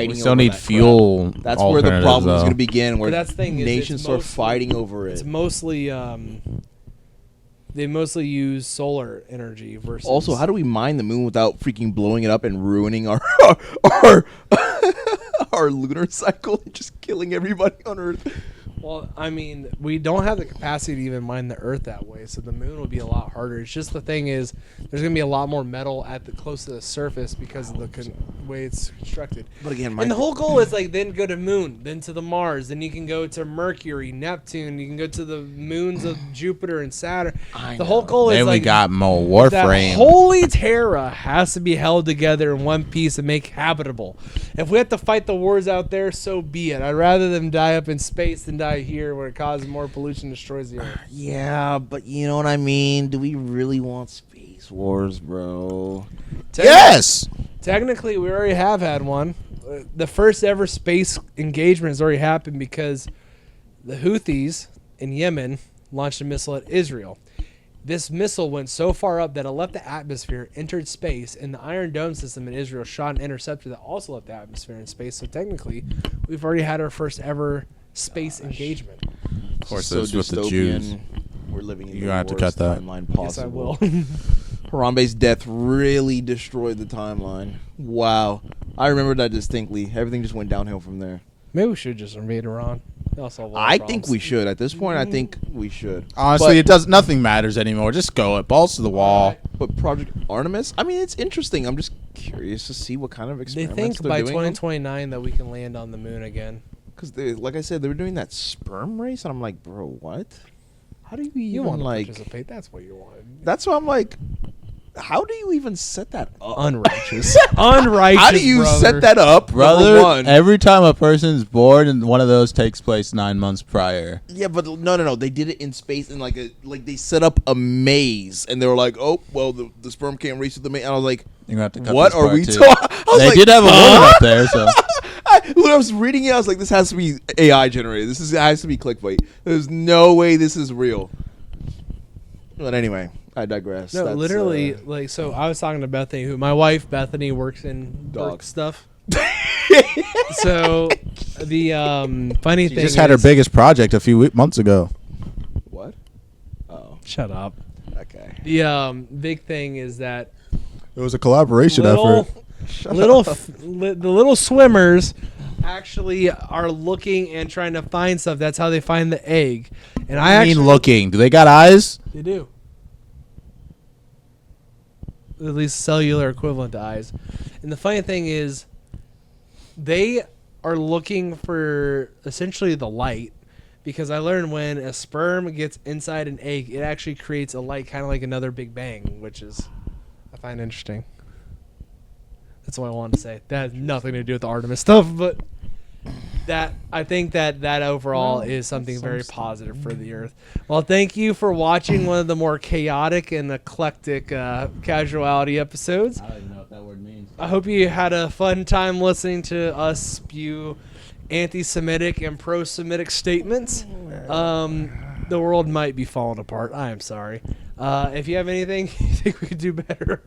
we still need fuel. That's where the problem is going to be. begin, where that's the thing is nations start fighting over it. It's mostly they mostly use solar energy versus. Also, how do we mine the moon without freaking blowing it up and ruining our our lunar cycle and just killing everybody on Earth? Well, I mean, we don't have the capacity to even mine the Earth that way, so the moon will be a lot harder. It's just the thing is, there's going to be a lot more metal close to the surface because of the way it's constructed. But again, and the whole goal is like then go to moon, then to the Mars, then you can go to Mercury, Neptune, you can go to the moons of Jupiter and Saturn. The whole goal is then like we got more Warframe. that holy Terra has to be held together in one piece and make habitable. If we have to fight the wars out there, so be it. I'd rather them die up in space than die here where it causes more pollution, destroys the Earth. Yeah, but you know what I mean? Do we really want space wars, bro? Yes! Technically, we already have had one. The first ever space engagement has already happened because the Houthis in Yemen launched a missile at Israel. This missile went so far up that it left the atmosphere, entered space, and the Iron Dome system in Israel shot an interceptor that also left the atmosphere in space. So technically, we've already had our first ever space engagement. Of course, so with the Jews. We're living in You're the going to have to cut that. timeline possible. Yes, I will. Harambe's death really destroyed the timeline. Wow. I remember that distinctly. Everything just went downhill from there. Maybe we should just invade Iran. That'll solve all our I problems. think we should. At this point, I think we should. Honestly, nothing matters anymore. Just go it. Balls to the wall. But Project Artemis, I mean, it's interesting. I'm just curious to see what kind of They experiments think they're by doing. 2029 that we can land on the moon again. Because, like I said, they were doing that sperm race, and I'm like, bro, what? How do you You even, want to like... participate. That's what you wanted. That's why I'm like, how do you even set that up? Unrighteous. Unrighteous, How do you brother. set that up, Brother, number one? every time a person's born, and one of those takes place 9 months prior. Yeah, but no. They did it in space, and like they set up a maze, and they were like, "Oh, well, the sperm can't reach the maze." And I was like, You're gonna have to cut "What this are part we too. talking?" They did have a woman up there, so When I was reading it, I was like, "This has to be AI generated. It has to be clickbait. There's no way this is real." But anyway, I digress. No, That's, literally, like, so I was talking to Bethany, who my wife, Bethany, works in Dog work stuff. So the funny she thing just had her is- biggest project a few months ago. what? Oh, Shut up. okay. The big thing is that It was a collaboration little, effort. the little swimmers actually are looking and trying to find stuff. That's how they find the egg. And I mean looking. Do they got eyes? They do. At least cellular equivalent to eyes. And the funny thing is, they are looking for essentially the light, because I learned when a sperm gets inside an egg, it actually creates a light, kind of like another Big Bang, which is I find interesting. That's what I wanted to say. That has nothing to do with the Artemis stuff, but that I think that overall is something very positive for the Earth. Well, thank you for watching one of the more chaotic and eclectic casuality episodes. I don't even know what that word means. I hope you had a fun time listening to us spew anti-Semitic and pro-Semitic statements. The world might be falling apart. I am sorry. If you have anything you think we could do better,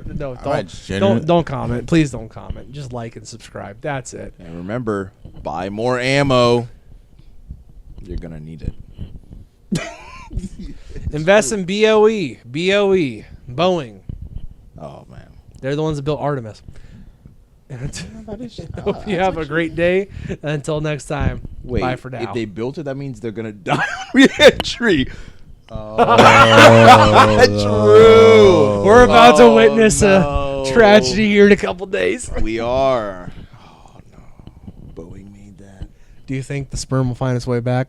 no, don't comment. Please don't comment. Just like and subscribe. That's it. And remember, buy more ammo. You're gonna need it. Invest in BOE, Boeing. Oh man, they're the ones that built Artemis. Hope you have a great day. Until next time. Wait, bye for now. If they built it, that means they're gonna die re-entry. Oh, true. We're about to witness a tragedy here in a couple days. We are. Oh no, Boeing made that. Do you think the sperm will find its way back?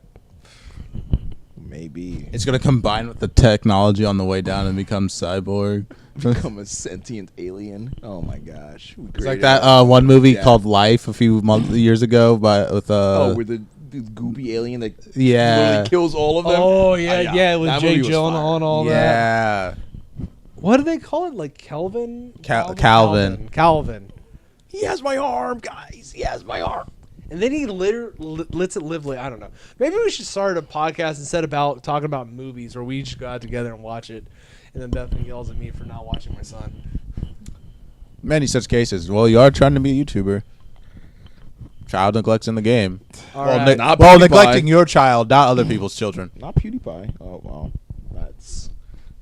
Maybe. It's gonna combine with the technology on the way down and become cyborg. Become a sentient alien. Oh my gosh. It's like that one movie called Life a few years ago, with with the goopy alien that literally kills all of them. Oh yeah, with Jake Gyllenhaal and all that. Yeah. What do they call it? Like Calvin? Calvin. He has my arm, guys. He has my arm. And then he lets it live. I don't know. Maybe we should start a podcast instead about talking about movies, where we just go out together and watch it. And then Bethany yells at me for not watching my son. Many such cases. Well, you are trying to be a YouTuber. Child neglect's in the game. Neglecting your child, not other people's children. Not PewDiePie. Oh, well.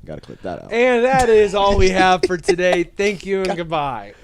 Gotta clip that out. And that is all we have for today. Thank you and goodbye.